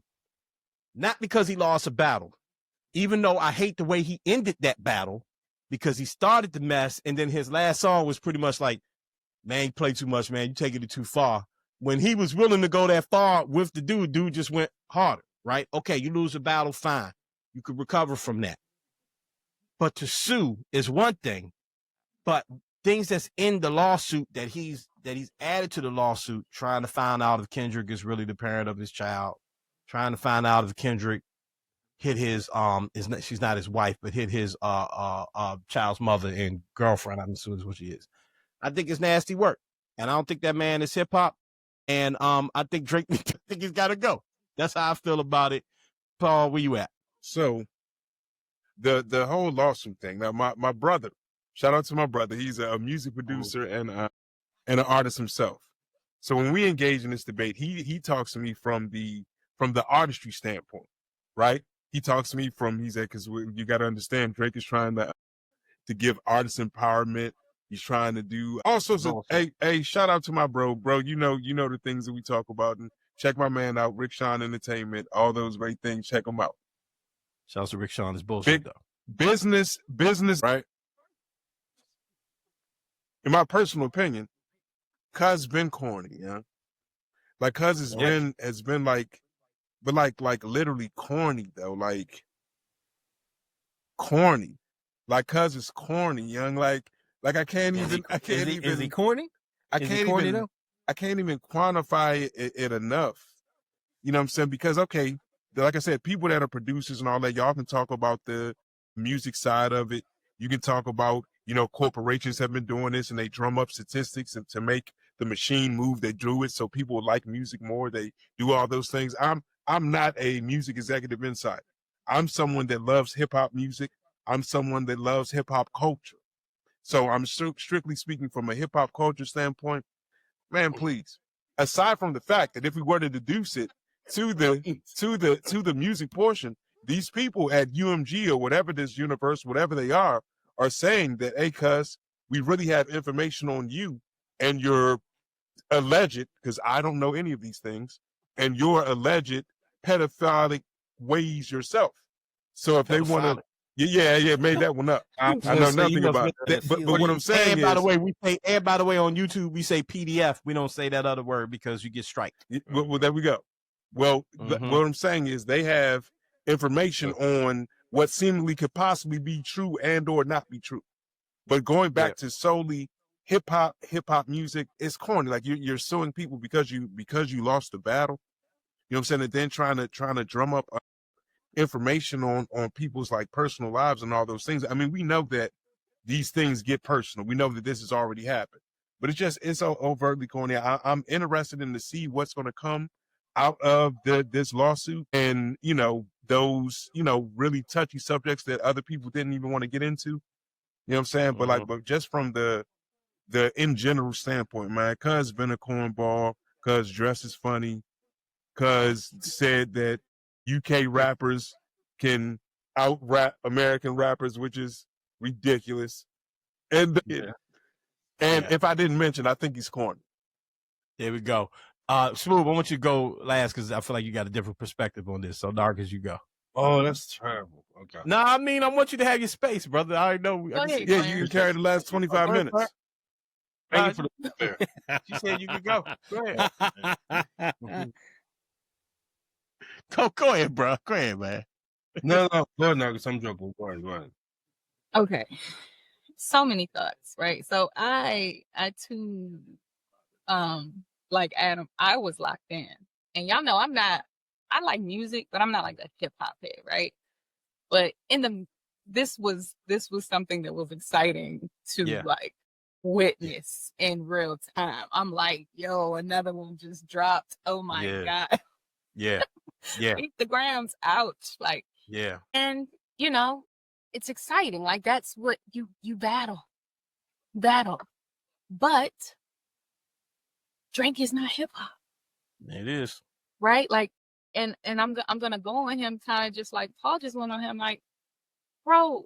Not because he lost a battle, even though I hate the way he ended that battle, because he started the mess and then his last song was pretty much like, man, you play too much, man. You taking it too far. When he was willing to go that far with the dude just went harder. Right? Okay, you lose a battle, fine. You could recover from that. But to sue is one thing, but things that's in the lawsuit that he's added to the lawsuit, trying to find out if Kendrick is really the parent of his child, trying to find out if Kendrick hit his she's not his wife, but hit his child's mother and girlfriend, I'm assuming is what she is. I think it's nasty work. And I don't think that man is hip hop. And I think Drake I think he's gotta go. That's how I feel about it. Paul, where you at? So the whole lawsuit thing. Now, my brother, shout out to my brother. He's a music producer and an artist himself. So when we engage in this debate, he talks to me from the artistry standpoint, right? He talks to me he said, because you got to understand, Drake is trying to give artist empowerment. He's trying to do all sorts of. Hey, shout out to my bro. You know the things that we talk about. And check my man out, Rick Sean Entertainment, all those great things. Check them out. Shout out to Rick Sean. It's bullshit, though. Business, right? In my personal opinion, Cuz been corny, yeah. Like Cuz has been like, but like literally corny though, like corny. Like Cuz is corny, young. Like I can't even. Is he corny? I can't even quantify it enough. You know what I'm saying? Because, okay, like I said, people that are producers and all that, y'all can talk about the music side of it. You can talk about, you know, corporations have been doing this and they drum up statistics and to make the machine move, they do it so people like music more. They do all those things. I'm not a music executive insider. I'm someone that loves hip hop music. I'm someone that loves hip hop culture. So I'm strictly speaking from a hip hop culture standpoint. Man, please. Aside from the fact that if we were to deduce it to the music portion, these people at UMG or whatever this universe, whatever they are saying that, hey, Cuz, we really have information on you and your alleged, because I don't know any of these things, and your alleged pedophilic ways yourself. So if they want to, made that one up. I know nothing about that. But what I'm saying and is, by the way, on YouTube we say PDF. We don't say that other word because you get striked. Well, there we go. Well, what I'm saying is they have information on what seemingly could possibly be true and or not be true. But going back to solely hip hop music, it's corny. Like you're suing people because you lost the battle. You know what I'm saying? And then trying to drum up information on people's like personal lives and all those things. I mean, we know that these things get personal. We know that this has already happened, but it's so overtly corny. I'm interested in to see what's going to come out of this lawsuit, and those really touchy subjects that other people didn't even want to get into. You know what I'm saying? But just from the in general standpoint, man, cuz been a cornball, cuz dress is funny, cuz said that UK rappers can out rap American rappers, which is ridiculous. And if I didn't mention, I think he's corny. There we go. Smooth, I want you to go last because I feel like you got a different perspective on this. So dark as you go. Oh, that's terrible. Okay. No, I mean, I want you to have your space, brother. I already know. You can carry the last 25 minutes. Thank you for the She said you could go. Go ahead. Go ahead, bro. Go ahead, man. No, go ahead now, because I'm joking. Go ahead. Okay. So many thoughts, right? So I too, like Adam, I was locked in. And y'all know I like music, but I'm not like a hip hop head, right? But this was something that was exciting to like witness in real time. I'm like, yo, another one just dropped. Oh my God. Yeah. Keep the grams out. Like, and it's exciting. Like that's what you battle. But Drake is not hip hop. It is. Right? Like, and I'm gonna go on him kind of just like Paul just went on him, like, bro,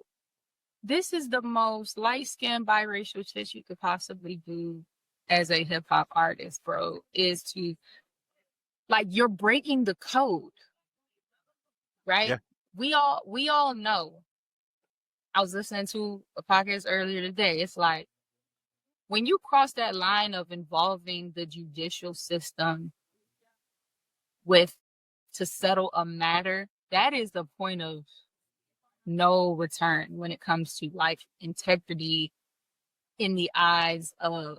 this is the most light-skinned biracial shit you could possibly do as a hip hop artist, bro, is to like you're breaking the code. Right? Yeah. We all know. I was listening to a podcast earlier today. It's like when you cross that line of involving the judicial system to settle a matter, that is the point of no return when it comes to life integrity in the eyes of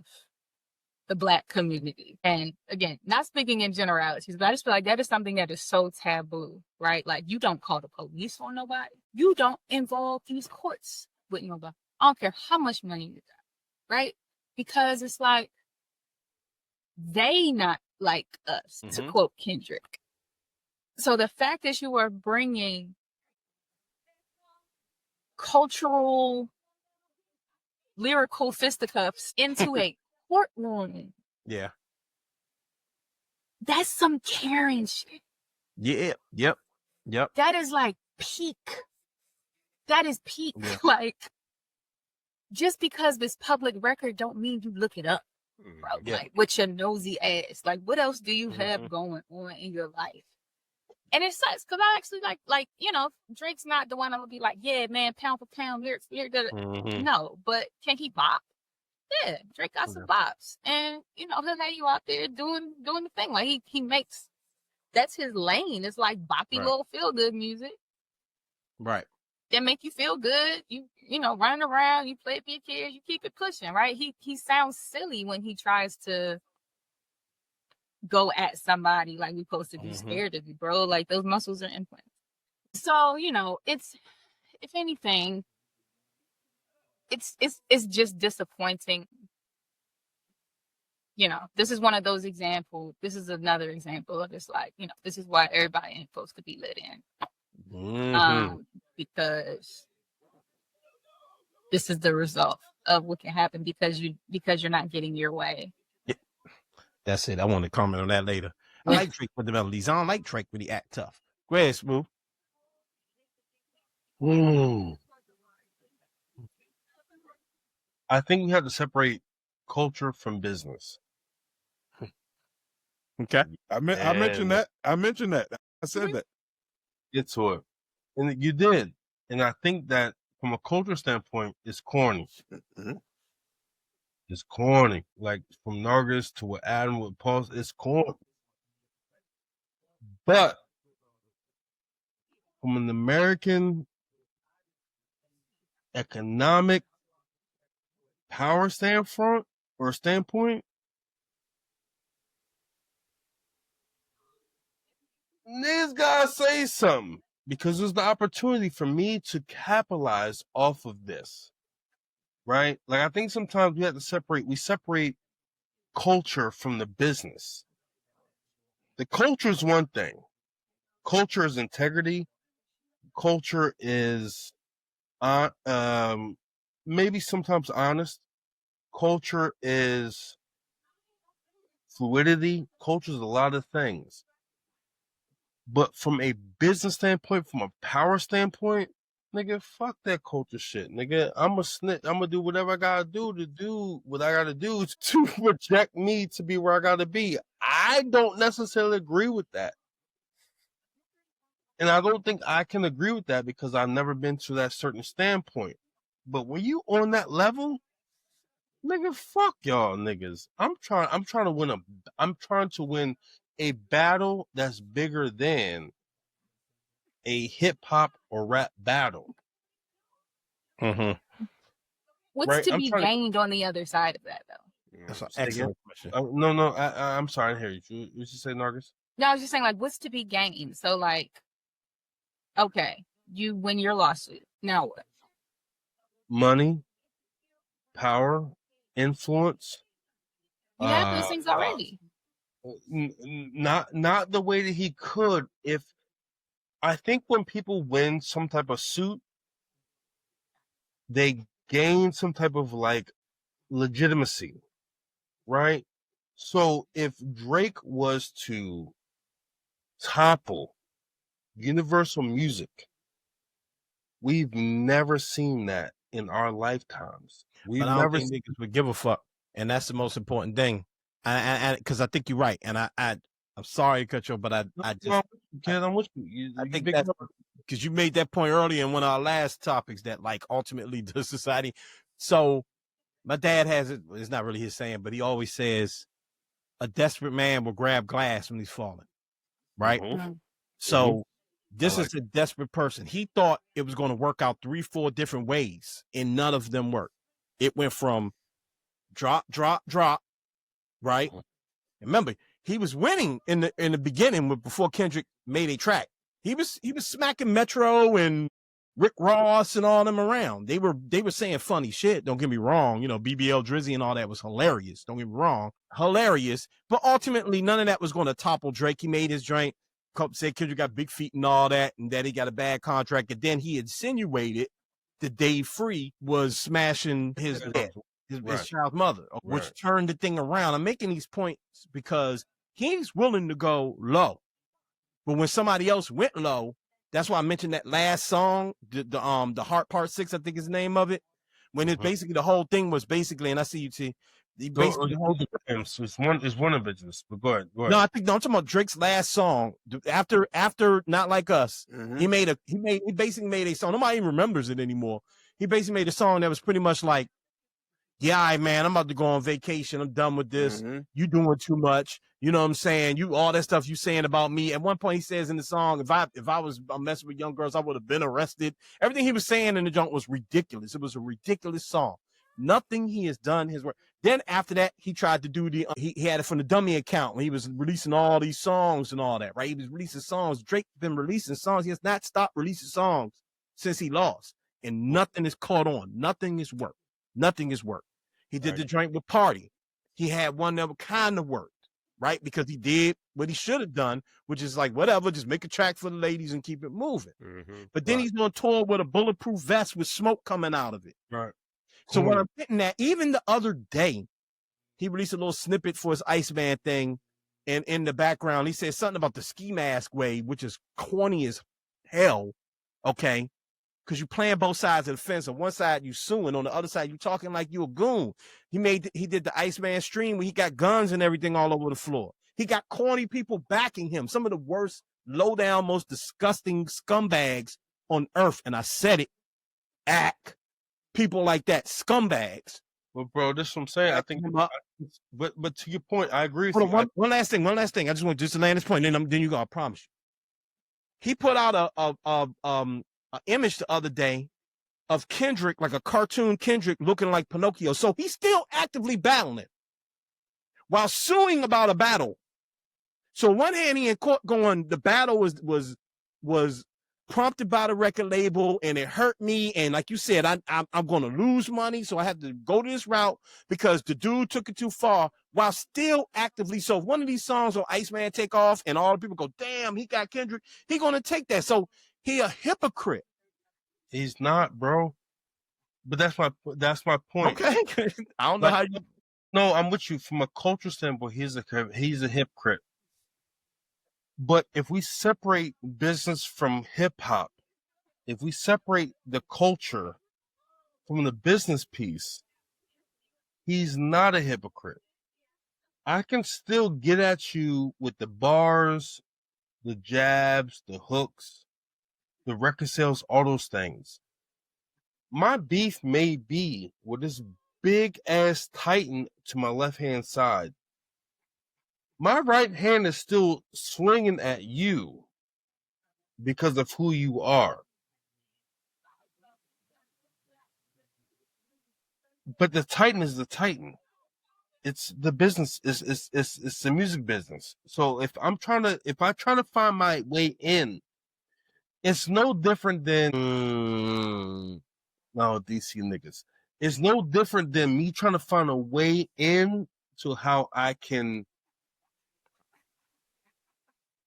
the Black community. And again, not speaking in generalities, but I just feel like that is something that is so taboo, right? Like you don't call the police on nobody. You don't involve these courts with nobody. I don't care how much money you got, right? Because it's like they not like us, to quote Kendrick. So the fact that you are bringing cultural, lyrical fisticuffs into a courtroom. Yeah. That's some caring shit. Yeah. Yep. That is like peak. That is peak. Yeah. Like, just because this public record don't mean you look it up, bro. Yeah. Like, with your nosy ass. Like, what else do you have going on in your life? And it sucks because I actually like, Drake's not the one I'm gonna be like, yeah, man, pound for pound, lyrics. No, but can he bop? Yeah, Drake got some bops, and he'll have you out there doing the thing. Like he makes, that's his lane. It's like boppy little feel good music, right? That make you feel good. You run around, you play it for your kids, you keep it pushing, right? He sounds silly when he tries to go at somebody like we supposed to be scared of you, bro. Like those muscles are implants. So it's, if anything, it's just disappointing. This is one of those examples. This is another example of just like, this is why everybody ain't supposed to be let in. Because this is the result of what can happen because you're not getting your way. Yeah. That's it. I want to comment on that later. I like Drake with the melodies. I don't like Drake when he act tough. Go ahead, Smooth. I think we have to separate culture from business. Okay. I mentioned that. I said that. Get to it. And you did. And I think that from a culture standpoint, it's corny. Mhm. It's corny. Like from Nargis to what Adam would post, it's corny. But from an American economic power standpoint, niggas gotta say something because there's the opportunity for me to capitalize off of this, right? Like I think sometimes we have to separate culture from the business. The culture is one thing. Culture is integrity. Culture is maybe sometimes honest. Culture is fluidity. Culture is a lot of things. But from a business standpoint, from a power standpoint, nigga, fuck that culture shit. Nigga, I'm a snitch. I'm gonna do whatever I gotta do to do what I gotta do to project me to be where I gotta be. I don't necessarily agree with that. And I don't think I can agree with that because I've never been to that certain standpoint. But when you on that level, nigga, fuck y'all niggas. I'm trying to win a battle that's bigger than a hip hop or rap battle. Mm-hmm. What's Right? to be gained on the other side of that, though? That's an excellent question. No, I'm sorry, I didn't hear you. What you say, Nargis? No, I was just saying, like, what's to be gained? So, like, okay, you win your lawsuit. Now what? Money, power, influence. You have those things already. Not the way that he could. If I think when people win some type of suit, they gain some type of like legitimacy, right? So if Drake was to topple Universal Music, we've never seen that in our lifetimes. But I don't think niggas would give a fuck, and that's the most important thing. Because I think you're right, and I'm sorry to cut you, but I I'm with you. I think that's because you made that point earlier in one of our last topics that like ultimately the society. So my dad has it. It's not really his saying, but he always says, "A desperate man will grab glass when he's falling." Right. Mm-hmm. So this is a desperate person. He thought it was going to work out 3-4 different ways, and none of them worked. It went from drop, right? Remember, he was winning in the beginning before Kendrick made a track. He was smacking Metro and Rick Ross and all them around. They were saying funny shit. Don't get me wrong. You know, BBL Drizzy and all that was hilarious. Don't get me wrong, hilarious. But ultimately, none of that was going to topple Drake. He made his joint. Said Kendrick got big feet and all that, and that he got a bad contract. And then he insinuated that Dave Free was smashing his child's mother, which turned the thing around. I'm making these points because he's willing to go low. But when somebody else went low, that's why I mentioned that last song, the Heart Part 6, I think is the name of it. When it's basically the whole thing was basically, and I see you see, basically it's one of business. But go ahead. No, I'm talking about Drake's last song. After Not Like Us, he basically made a song. Nobody even remembers it anymore. He basically made a song that was pretty much like, yeah, all right, man, I'm about to go on vacation. I'm done with this. You doing too much. You know what I'm saying? You all that stuff you saying about me. At one point, he says in the song, if I was messing with young girls, I would have been arrested. Everything he was saying in the junk was ridiculous. It was a ridiculous song. Nothing he has done his work. Then after that, he tried to do he had it from the dummy account when he was releasing all these songs and all that, right? He was releasing songs. Drake been releasing songs. He has not stopped releasing songs since he lost. And nothing is caught on. Nothing is worked. Nothing is worked. He did the joint with Party. He had one that kind of worked, right? Because he did what he should have done, which is like, whatever, just make a track for the ladies and keep it moving. But then he's on tour with a bulletproof vest with smoke coming out of it. Right. So what I'm getting at, even the other day, he released a little snippet for his Iceman thing. And in the background, he said something about the ski mask wave, which is corny as hell. Okay. because you playing both sides of the fence. On one side you suing, on the other side you talking like you a goon. He did the Iceman stream where he got guns and everything all over the floor. He got corny people backing him. Some of the worst, low down, most disgusting scumbags on earth. And I said it. Act people like that, scumbags. Well, bro, this is what I'm saying. I think, but to your point, I agree with Hold you. on, one last thing. I just want to land this point. Then you go. I promise you. He put out a image the other day of Kendrick, like a cartoon Kendrick looking like Pinocchio. So he's still actively battling it while suing about a battle. So on one hand, he in court going, the battle was prompted by the record label and it hurt me. And like you said, I'm going to lose money. So I had to go to this route because the dude took it too far while still actively. So if one of these songs on Iceman take off and all the people go, damn, he got Kendrick, he going to take that. So he a hypocrite. He's not, bro. But that's my point. Okay. I don't know how you. No, I'm with you. From a cultural standpoint, he's a hypocrite. But if we separate business from hip hop, if we separate the culture from the business piece, he's not a hypocrite. I can still get at you with the bars, the jabs, the hooks, the record sales, all those things. My beef may be with this big ass titan to my left hand side. My right hand is still swinging at you because of who you are. But the Titan is the Titan. It's the business. It's the music business. So if I try to find my way in, it's no different than no DC niggas. It's no different than me trying to find a way in to how I can.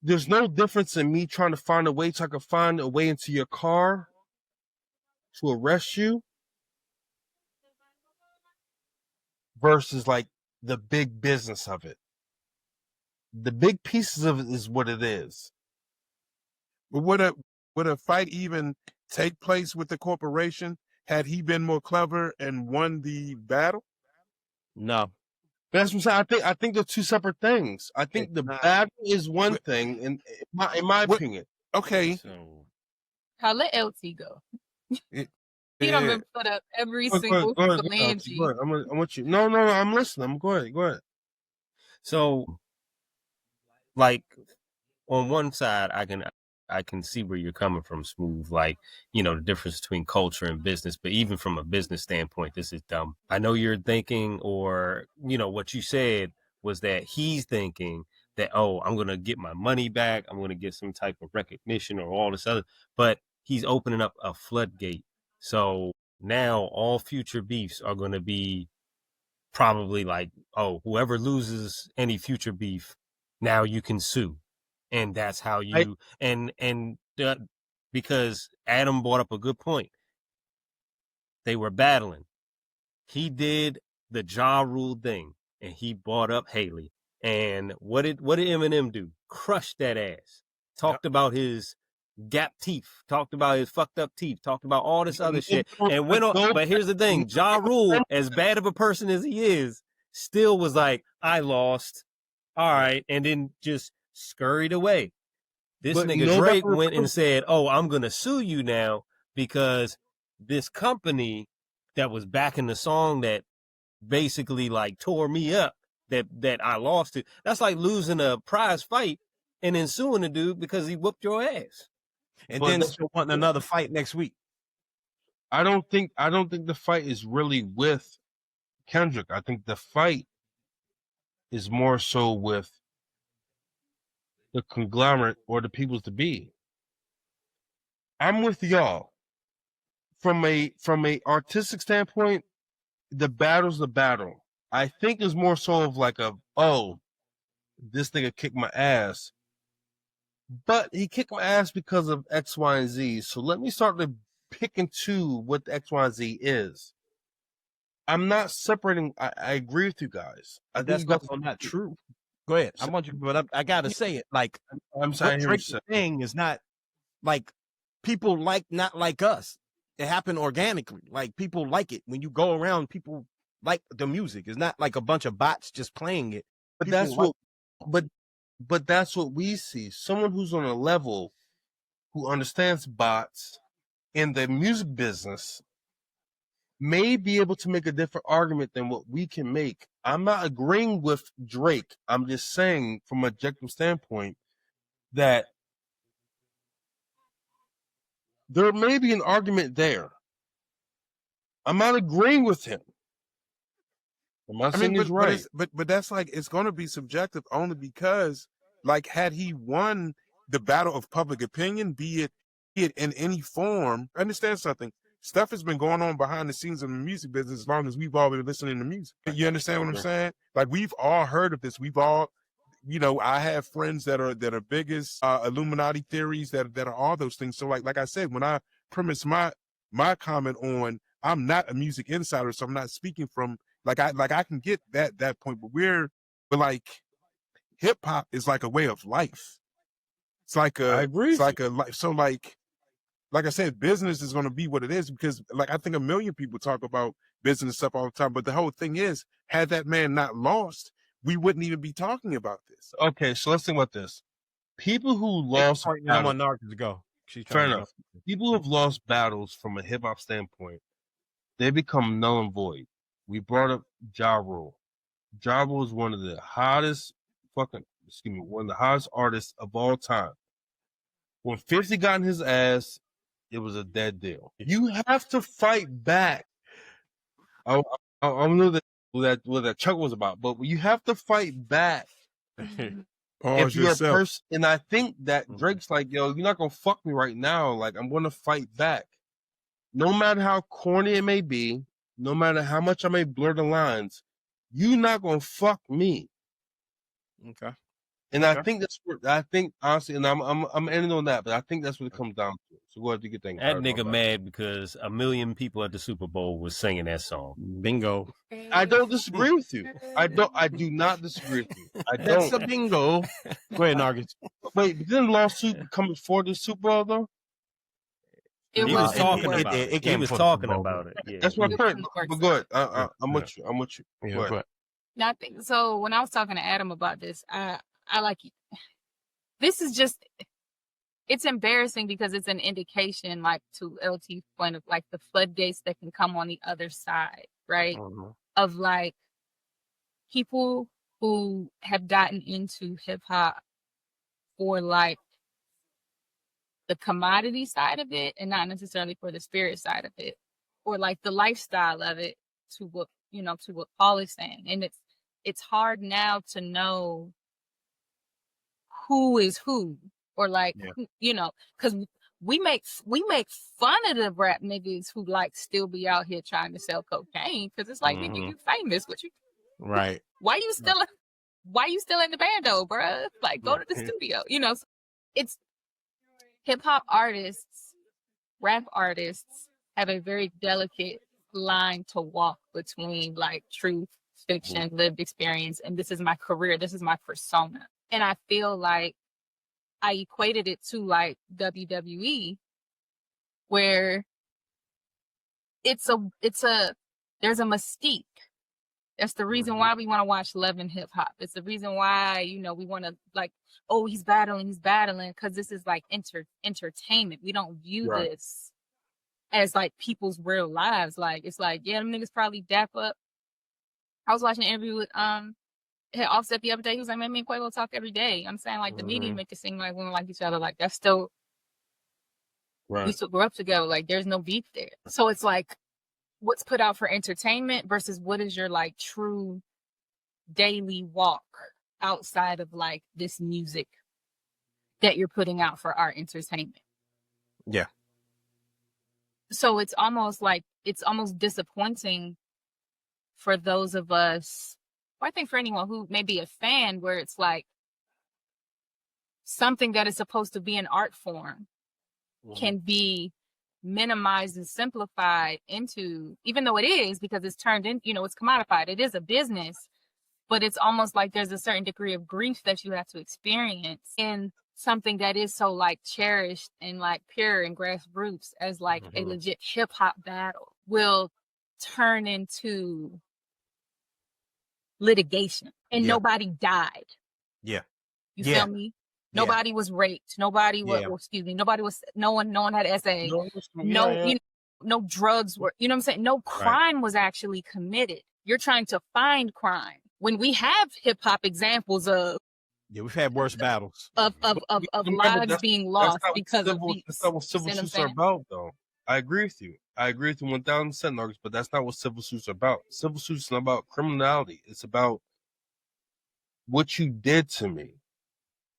There's no difference in me trying to find a way so I can find a way into your car to arrest you versus like the big business of it. The big pieces of it is what it is. But would a fight even take place with the corporation had he been more clever and won the battle? No. That's what I'm saying. I think they're two separate things. I think the battle is one thing, in my opinion. Okay. So, How let LT go? He don't been put up every Go single ahead, phalange. go ahead. I'm with you. No, I'm listening. Go ahead. so like on one side, I can see where you're coming from, Smooth. Like, the difference between culture and business. But even from a business standpoint, this is dumb. I know you're thinking, or, what you said was that he's thinking that, oh, I'm going to get my money back. I'm going to get some type of recognition or all this other. But he's opening up a floodgate. So now all future beefs are going to be probably like, oh, whoever loses any future beef, now you can sue. And that's how you because Adam brought up a good point. They were battling. He did the Ja Rule thing, and he brought up Haley. And what did Eminem do? Crushed that ass. Talked about his gap teeth. Talked about his fucked up teeth. Talked about all this other shit. And went on. But here's the thing: Ja Rule, as bad of a person as he is, still was like, I lost. All right, and then just scurried away. This nigga Drake went and said, oh, I'm going to sue you now because this company that was backing the song that basically like tore me up, that I lost to. That's like losing a prize fight and then suing the dude because he whooped your ass. And then still wanting another fight next week. I don't think the fight is really with Kendrick. I think the fight is more so with the conglomerate or the peoples to be. I'm with y'all. From a artistic standpoint, the battle's the battle. I think it's more so of like this nigga kicked my ass. But he kicked my ass because of X, Y, and Z. So let me start to pick and choose what the X, Y, and Z is. I'm not separating. I agree with you guys. I think that's also not true. Go ahead. I want you, but I gotta say it. Like, I'm sorry. Drake's thing is not like people not like us. it happened organically. Like people like it. When you go around, people like the music. It's not like a bunch of bots just playing it. But People that's like what but that's what we see. Someone who's on a level who understands bots in the music business may be able to make a different argument than what we can make. I'm not agreeing with Drake. I'm just saying from an objective standpoint that there may be an argument there. I'm not agreeing with him. I'm not saying he's right. But that's like, it's going to be subjective only because, like, had he won the battle of public opinion, be it in any form, understand something. Stuff has been going on behind the scenes of the music business as long as we've all been listening to music. You understand what I'm saying? Like, we've all heard of this. We've all, you know, I have friends that are biggest Illuminati theories that are all those things. So like I said, when I premise my comment on, I'm not a music insider, so I'm not speaking from I can get that point, but like hip hop is like a way of life. It's like I agree. It's like a life. So like I said, business is going to be what it is because, like, I think a million people talk about business stuff all the time. But the whole thing is, had that man not lost, we wouldn't even be talking about this. Okay, so let's think about this. People who lost I want Narcus to go. Fair enough. People who have lost battles from a hip hop standpoint, they become null and void. We brought up Ja Rule. Ja Rule is one of the hottest artists of all time. When 50 got in his ass, it was a dead deal. You have to fight back. I don't know what that chuckle was about, but you have to fight back. Pause yourself. And I think that Drake's like, yo, you're not gonna fuck me right now. Like, I'm gonna fight back. No matter how corny it may be, no matter how much I may blur the lines, you're not gonna fuck me. Okay. And I think honestly, and I'm ending on that, but I think that's what it comes down to. So go ahead, do your thing. That nigga mad because 1 million people at the Super Bowl was singing that song. Bingo. I don't disagree with you. I do not disagree with you. I don't. That's a bingo. Go ahead, Nargis. Wait, but didn't lawsuit come before the Super Bowl though? He was talking about it. Yeah. That's what I'm saying. But go ahead. I'm with you. I'm with you. Yeah, but nothing. So when I was talking to Adam about this, I like it. This is just, it's embarrassing because it's an indication, like, to LT's point, of like the floodgates that can come on the other side, right? Mm-hmm. Of like people who have gotten into hip hop for like the commodity side of it and not necessarily for the spirit side of it, or like the lifestyle of it, to what Paul is saying. And it's hard now to know who is who, or like, because we make fun of the rap niggas who like still be out here trying to sell cocaine, because it's like, nigga, you famous, what you right? Why you still in the band though, bruh? Like, go to the studio. It's hip hop artists, rap artists have a very delicate line to walk between like truth, fiction, lived experience, and this is my career, this is my persona. And I feel like I equated it to like WWE, where there's a mystique. That's the reason why we want to watch Love and Hip Hop. It's the reason why, we want to like, oh, he's battling, because this is like entertainment. We don't view this as like people's real lives. Like, it's like, yeah, them niggas probably dap up. I was watching an interview with had Offset the other day. He was like, man, me and Quavo talk every day. I'm saying, like, the media make it seem like women like each other. Like, that's still, we still grew up together. Like, there's no beef there. So it's like, what's put out for entertainment versus what is your like true daily walk outside of like this music that you're putting out for our entertainment. Yeah. So it's almost disappointing for those of us, or I think for anyone who may be a fan, where it's like something that is supposed to be an art form can be minimized and simplified into, even though it is, because it's turned in, it's commodified. It is a business, but it's almost like there's a certain degree of grief that you have to experience in something that is so like cherished and like pure and grassroots as like a legit hip hop battle will turn into litigation and nobody died. Yeah. You feel me? Nobody was raped. Nobody was, no one had SA. No drugs were, you know what I'm saying? No crime was actually committed. You're trying to find crime. When we have hip hop examples of we've had worse battles of lives being lost because of these. That's not what civil suits are about, though. I agree with you. I agree with you 1,000%, Narcus, but that's not what civil suits are about. Civil suits is not about criminality. It's about what you did to me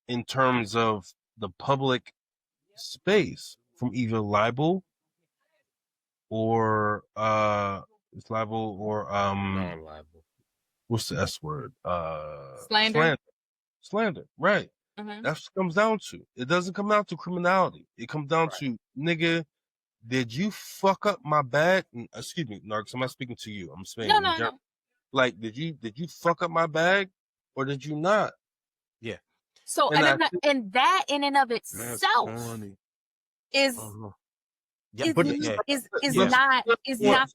in terms of the public space, from either libel or non-libel. What's the S word? Slander, right. Mm-hmm. That's what it comes down to. It doesn't come down to criminality. It comes down to, nigga, did you fuck up my bag? Excuse me, Narcus, I'm not speaking to you. I'm speaking no. Like, did you fuck up my bag or did you not? Yeah. So and that in and of itself is not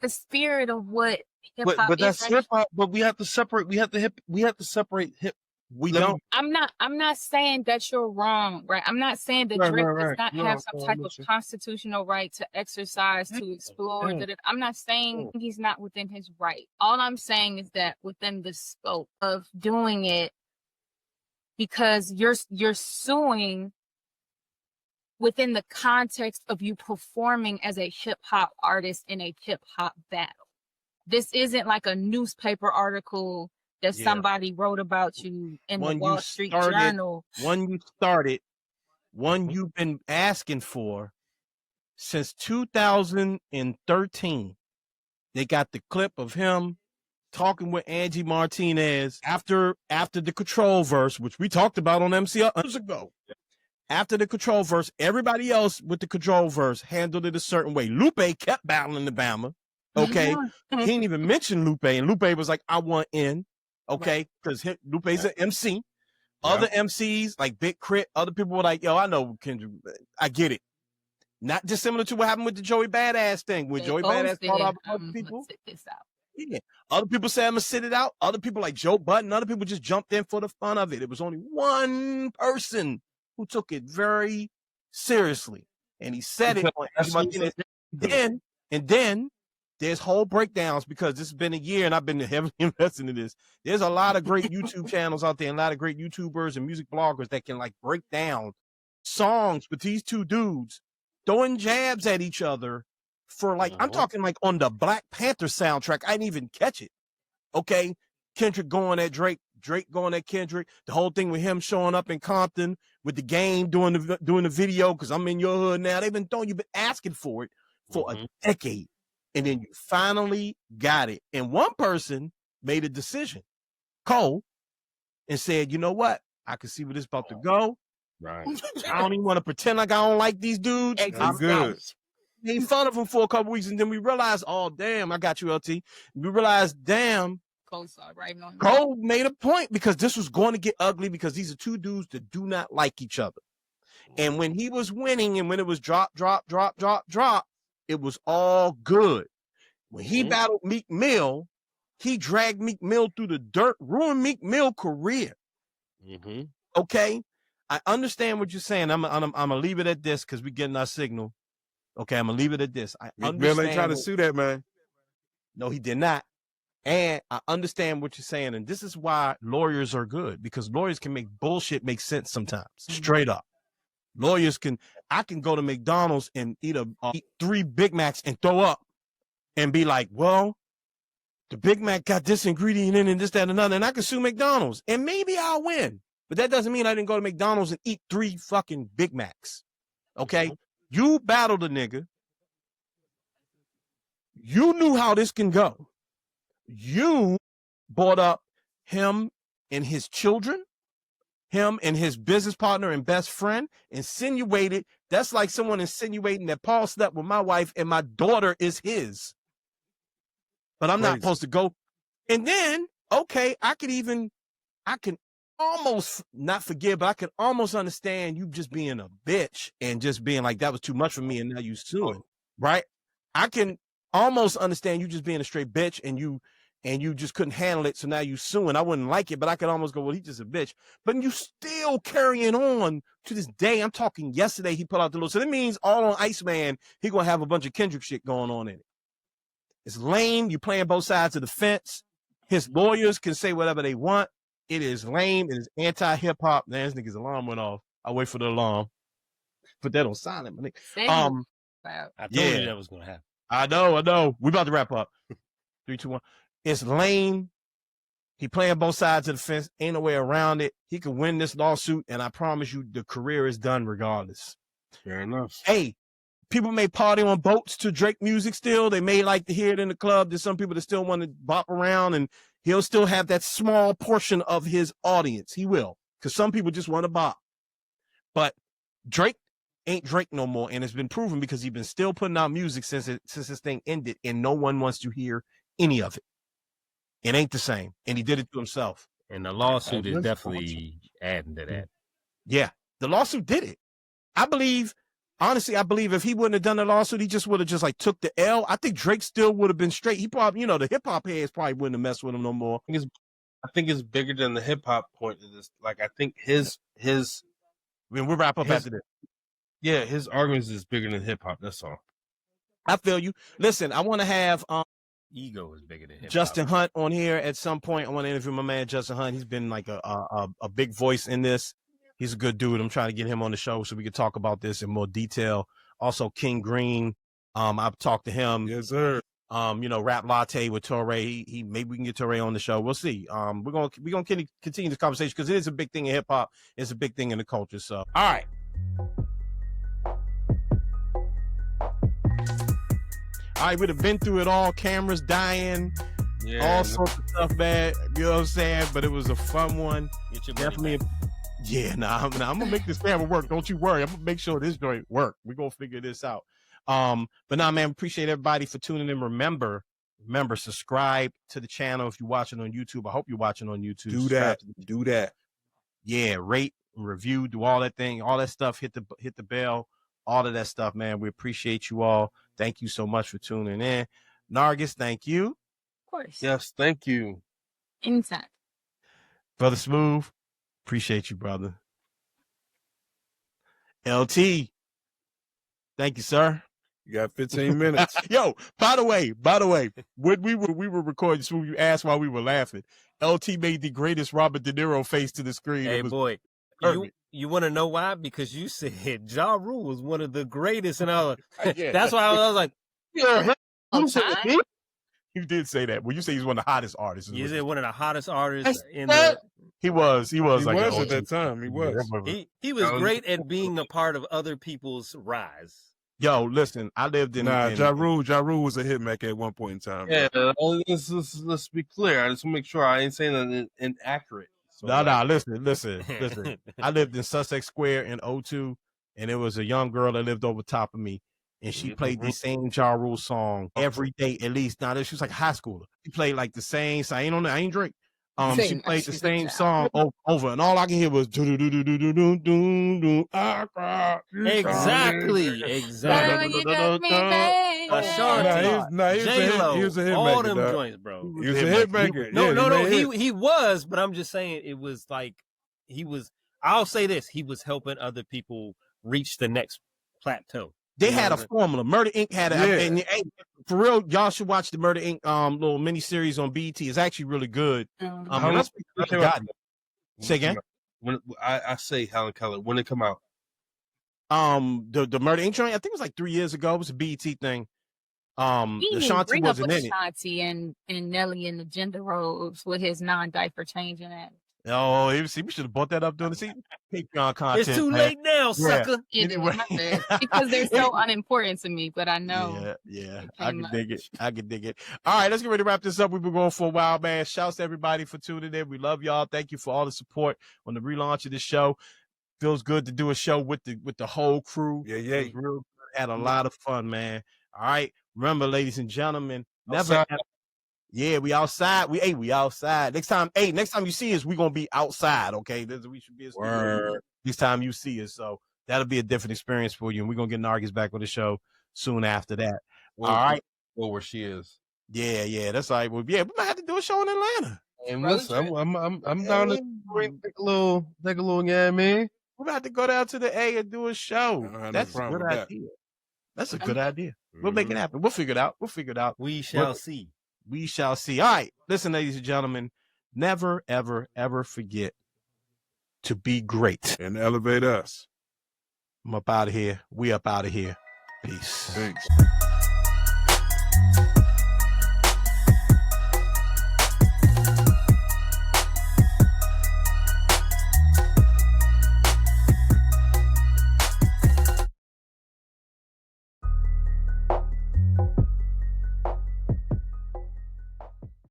the spirit of what hip hop is. But that's hip hop. But we have to separate. We have to separate hip. I'm not saying that you're wrong, right? I'm not saying that Drake does not have some type of constitutional right to exercise, to explore. I'm not saying he's not within his right. All I'm saying is that within the scope of doing it, because you're suing within the context of you performing as a hip hop artist in a hip hop battle. This isn't like a newspaper article that somebody wrote about you in the Wall Street Journal. One you started, one you've been asking for since 2013. They got the clip of him talking with Angie Martinez after the Control verse, which we talked about on MCR years ago. After the Control verse, everybody else with the Control verse handled it a certain way. Lupe kept battling the Bama. Okay. He didn't even mention Lupe, and Lupe was like, I want in. Okay, because Lupe's an MC. Other MCs like Big Crit, other people were like, yo, I know Kendrick, I get it. Not dissimilar to what happened with the Joey Badass thing, where Joey Badass called out other people. Yeah. Other people say I'm gonna sit it out. Other people like Joe Budden, other people just jumped in for the fun of it. It was only one person who took it very seriously, and he said it. And then there's whole breakdowns, because this has been a year and I've been heavily invested in this. There's a lot of great YouTube channels out there, and a lot of great YouTubers and music bloggers that can like break down songs with these two dudes throwing jabs at each other for like, I'm talking like on the Black Panther soundtrack. I didn't even catch it. Okay. Kendrick going at Drake, Drake going at Kendrick, the whole thing with him showing up in Compton with the game doing the video, because I'm in your hood now. They've been asking for it for a decade. And then you finally got it. And one person made a decision, Cole, and said, you know what? I can see where this is about to go. Right. I don't even want to pretend like I don't like these dudes. I'm good. Made fun of them for a couple weeks, and then we realized, oh, damn, I got you, LT. We realized, damn, Cole made a point, because this was going to get ugly, because these are two dudes that do not like each other. And when he was winning, and when it was drop, it was all good. When he battled Meek Mill, he dragged Meek Mill through the dirt, ruined Meek Mill's career. Okay? I understand what you're saying. I'm gonna leave it at this, because we're getting our signal. Okay, I'm gonna leave it at this. Meek Mill ain't trying to sue that man. No, he did not. And I understand what you're saying. And this is why lawyers are good, because lawyers can make bullshit make sense sometimes. Straight up. Lawyers I can go to McDonald's and eat 3 Big Macs and throw up and be like, well, the Big Mac got this ingredient in and this, that, and another, and I can sue McDonald's and maybe I'll win. But that doesn't mean I didn't go to McDonald's and eat 3 fucking Big Macs. Okay? You battled a nigga. You knew how this can go. You brought up him and his children, him and his business partner and best friend, insinuated. That's like someone insinuating that Paul slept with my wife and my daughter is his. But I'm not supposed to go. And then, okay, I can almost not forgive, but I could almost understand you just being a bitch and just being like, that was too much for me, and now you suing, right? I can almost understand you just being a straight bitch and you just couldn't handle it, so now you suing. I wouldn't like it, but I could almost go, well, he's just a bitch. But you still carrying on to this day. I'm talking yesterday, he put out the little, so that means all on Iceman, he gonna have a bunch of Kendrick shit going on in it. It's lame. You playing both sides of the fence. His lawyers can say whatever they want. It is lame. It is anti-hip-hop. Man, this nigga's alarm went off. I'll wait for the alarm. Put that on silent, my nigga. I told you that was gonna happen. I know. We about to wrap up. 3, 2, 1. It's lame. He playing both sides of the fence. Ain't no way around it. He could win this lawsuit, and I promise you the career is done regardless. Fair enough. Hey, people may party on boats to Drake music still. They may like to hear it in the club. There's some people that still want to bop around, and he'll still have that small portion of his audience. He will, because some people just want to bop. But Drake ain't Drake no more, and it's been proven because he's been still putting out music since this thing ended, and no one wants to hear any of it. It ain't the same, and he did it to himself. And the lawsuit is definitely adding to that. Yeah, the lawsuit did it. Honestly, I believe if he wouldn't have done the lawsuit, he just would have just like took the L. I think Drake still would have been straight. He probably, the hip hop heads probably wouldn't have messed with him no more. I think it's bigger than the hip hop point of this. Like, I think his. We'll wrap up after this. Yeah, his arguments is bigger than hip hop. That's all. I feel you. Listen, I want to have ego is bigger than hip-hop. Justin Hunt on here at some point. I want to interview my man Justin Hunt. He's been like a big voice in this. He's a good dude. I'm trying to get him on the show so we can talk about this in more detail. Also, King Green. I've talked to him. Yes, sir. Rap Latte with Torre. He maybe we can get Torre on the show. We'll see. We're gonna continue this conversation because it is a big thing in hip hop. It's a big thing in the culture. So, all right. All right, we'd have been through it all. Cameras dying, all sorts of stuff, man. You know what I'm saying? But it was a fun one. Definitely. Yeah, I'm gonna make this camera work. Don't you worry. I'm gonna make sure this joint work. We're gonna figure this out. But man, appreciate everybody for tuning in. Remember, subscribe to the channel if you're watching on YouTube. I hope you're watching on YouTube. Do that. Yeah, rate, review, do all that thing, all that stuff. Hit the bell, all of that stuff, man. We appreciate you all. Thank you so much for tuning in. Nargis, thank you. Of course. Yes, thank you. Anytime. Brother Smooth, appreciate you, brother. LT, thank you, sir. You got 15 minutes. Yo, by the way, when we were recording Smooth, you asked why we were laughing. LT made the greatest Robert De Niro face to the screen. Hey, boy, you want to know why? Because you said Ja Rule was one of the greatest, and I was, that's why I was like, you did say that. Well, you say he's one of the hottest artists. You said one of the hottest artists in He was at that time. He was. He was great at being a part of other people's rise. Yo, listen, I lived in. Ja Rule was a hitmaker at one point in time. Yeah, let's be clear. I just want to make sure I ain't saying that inaccurate. So listen. I lived in Sussex Square in 02, and there was a young girl that lived over top of me, and she played the same Ja Rule song every day at least. Now, she was like a high schooler. She played like the same. So I ain't Drake. She played the same song over, and all I can hear was exactly. He was a hitmaker. All them joints, bro. He was a hitmaker. No. He was, but I'm just saying it was like I'll say this: he was helping other people reach the next plateau. They had a formula. Murder Inc. had and for real, y'all should watch the Murder Inc. Little mini series on BET. It's actually really good. Say again. When I say Helen Keller, when it come out? The Murder Inc. joint, I think it was like 3 years ago. It was a BET thing. Ashanti wasn't in it. Ashanti and Nelly in the gender roles with his non-diaper changing it. Oh, we should have bought that up during the Patreon content. It's too late now, sucker. Anyway. Because they're so unimportant to me, but I know. Yeah. I can dig it. All right, let's get ready to wrap this up. We've been going for a while, man. Shouts to everybody for tuning in. We love y'all. Thank you for all the support on the relaunch of this show. Feels good to do a show with the whole crew. Yeah. It was real good. Had a lot of fun, man. All right. Remember, ladies and gentlemen, never Yeah, we outside. We outside. Next time you see us, we gonna be outside. Okay, we should be. Next time you see us, so that'll be a different experience for you, and we're gonna get Nargis back on the show soon after that. All right. Well, where she is. Yeah, that's all right. Well, yeah, we might have to do a show in Atlanta. And listen, I'm down to take a little, yeah, man. We're about to go down to the A and do a show. That's a good idea. That's a good idea. We'll make it happen. We'll figure it out. We shall see. We shall see. All right. Listen, ladies and gentlemen, never, ever, ever forget to be great. And elevate us. I'm up out of here. We up out of here. Peace. Thanks.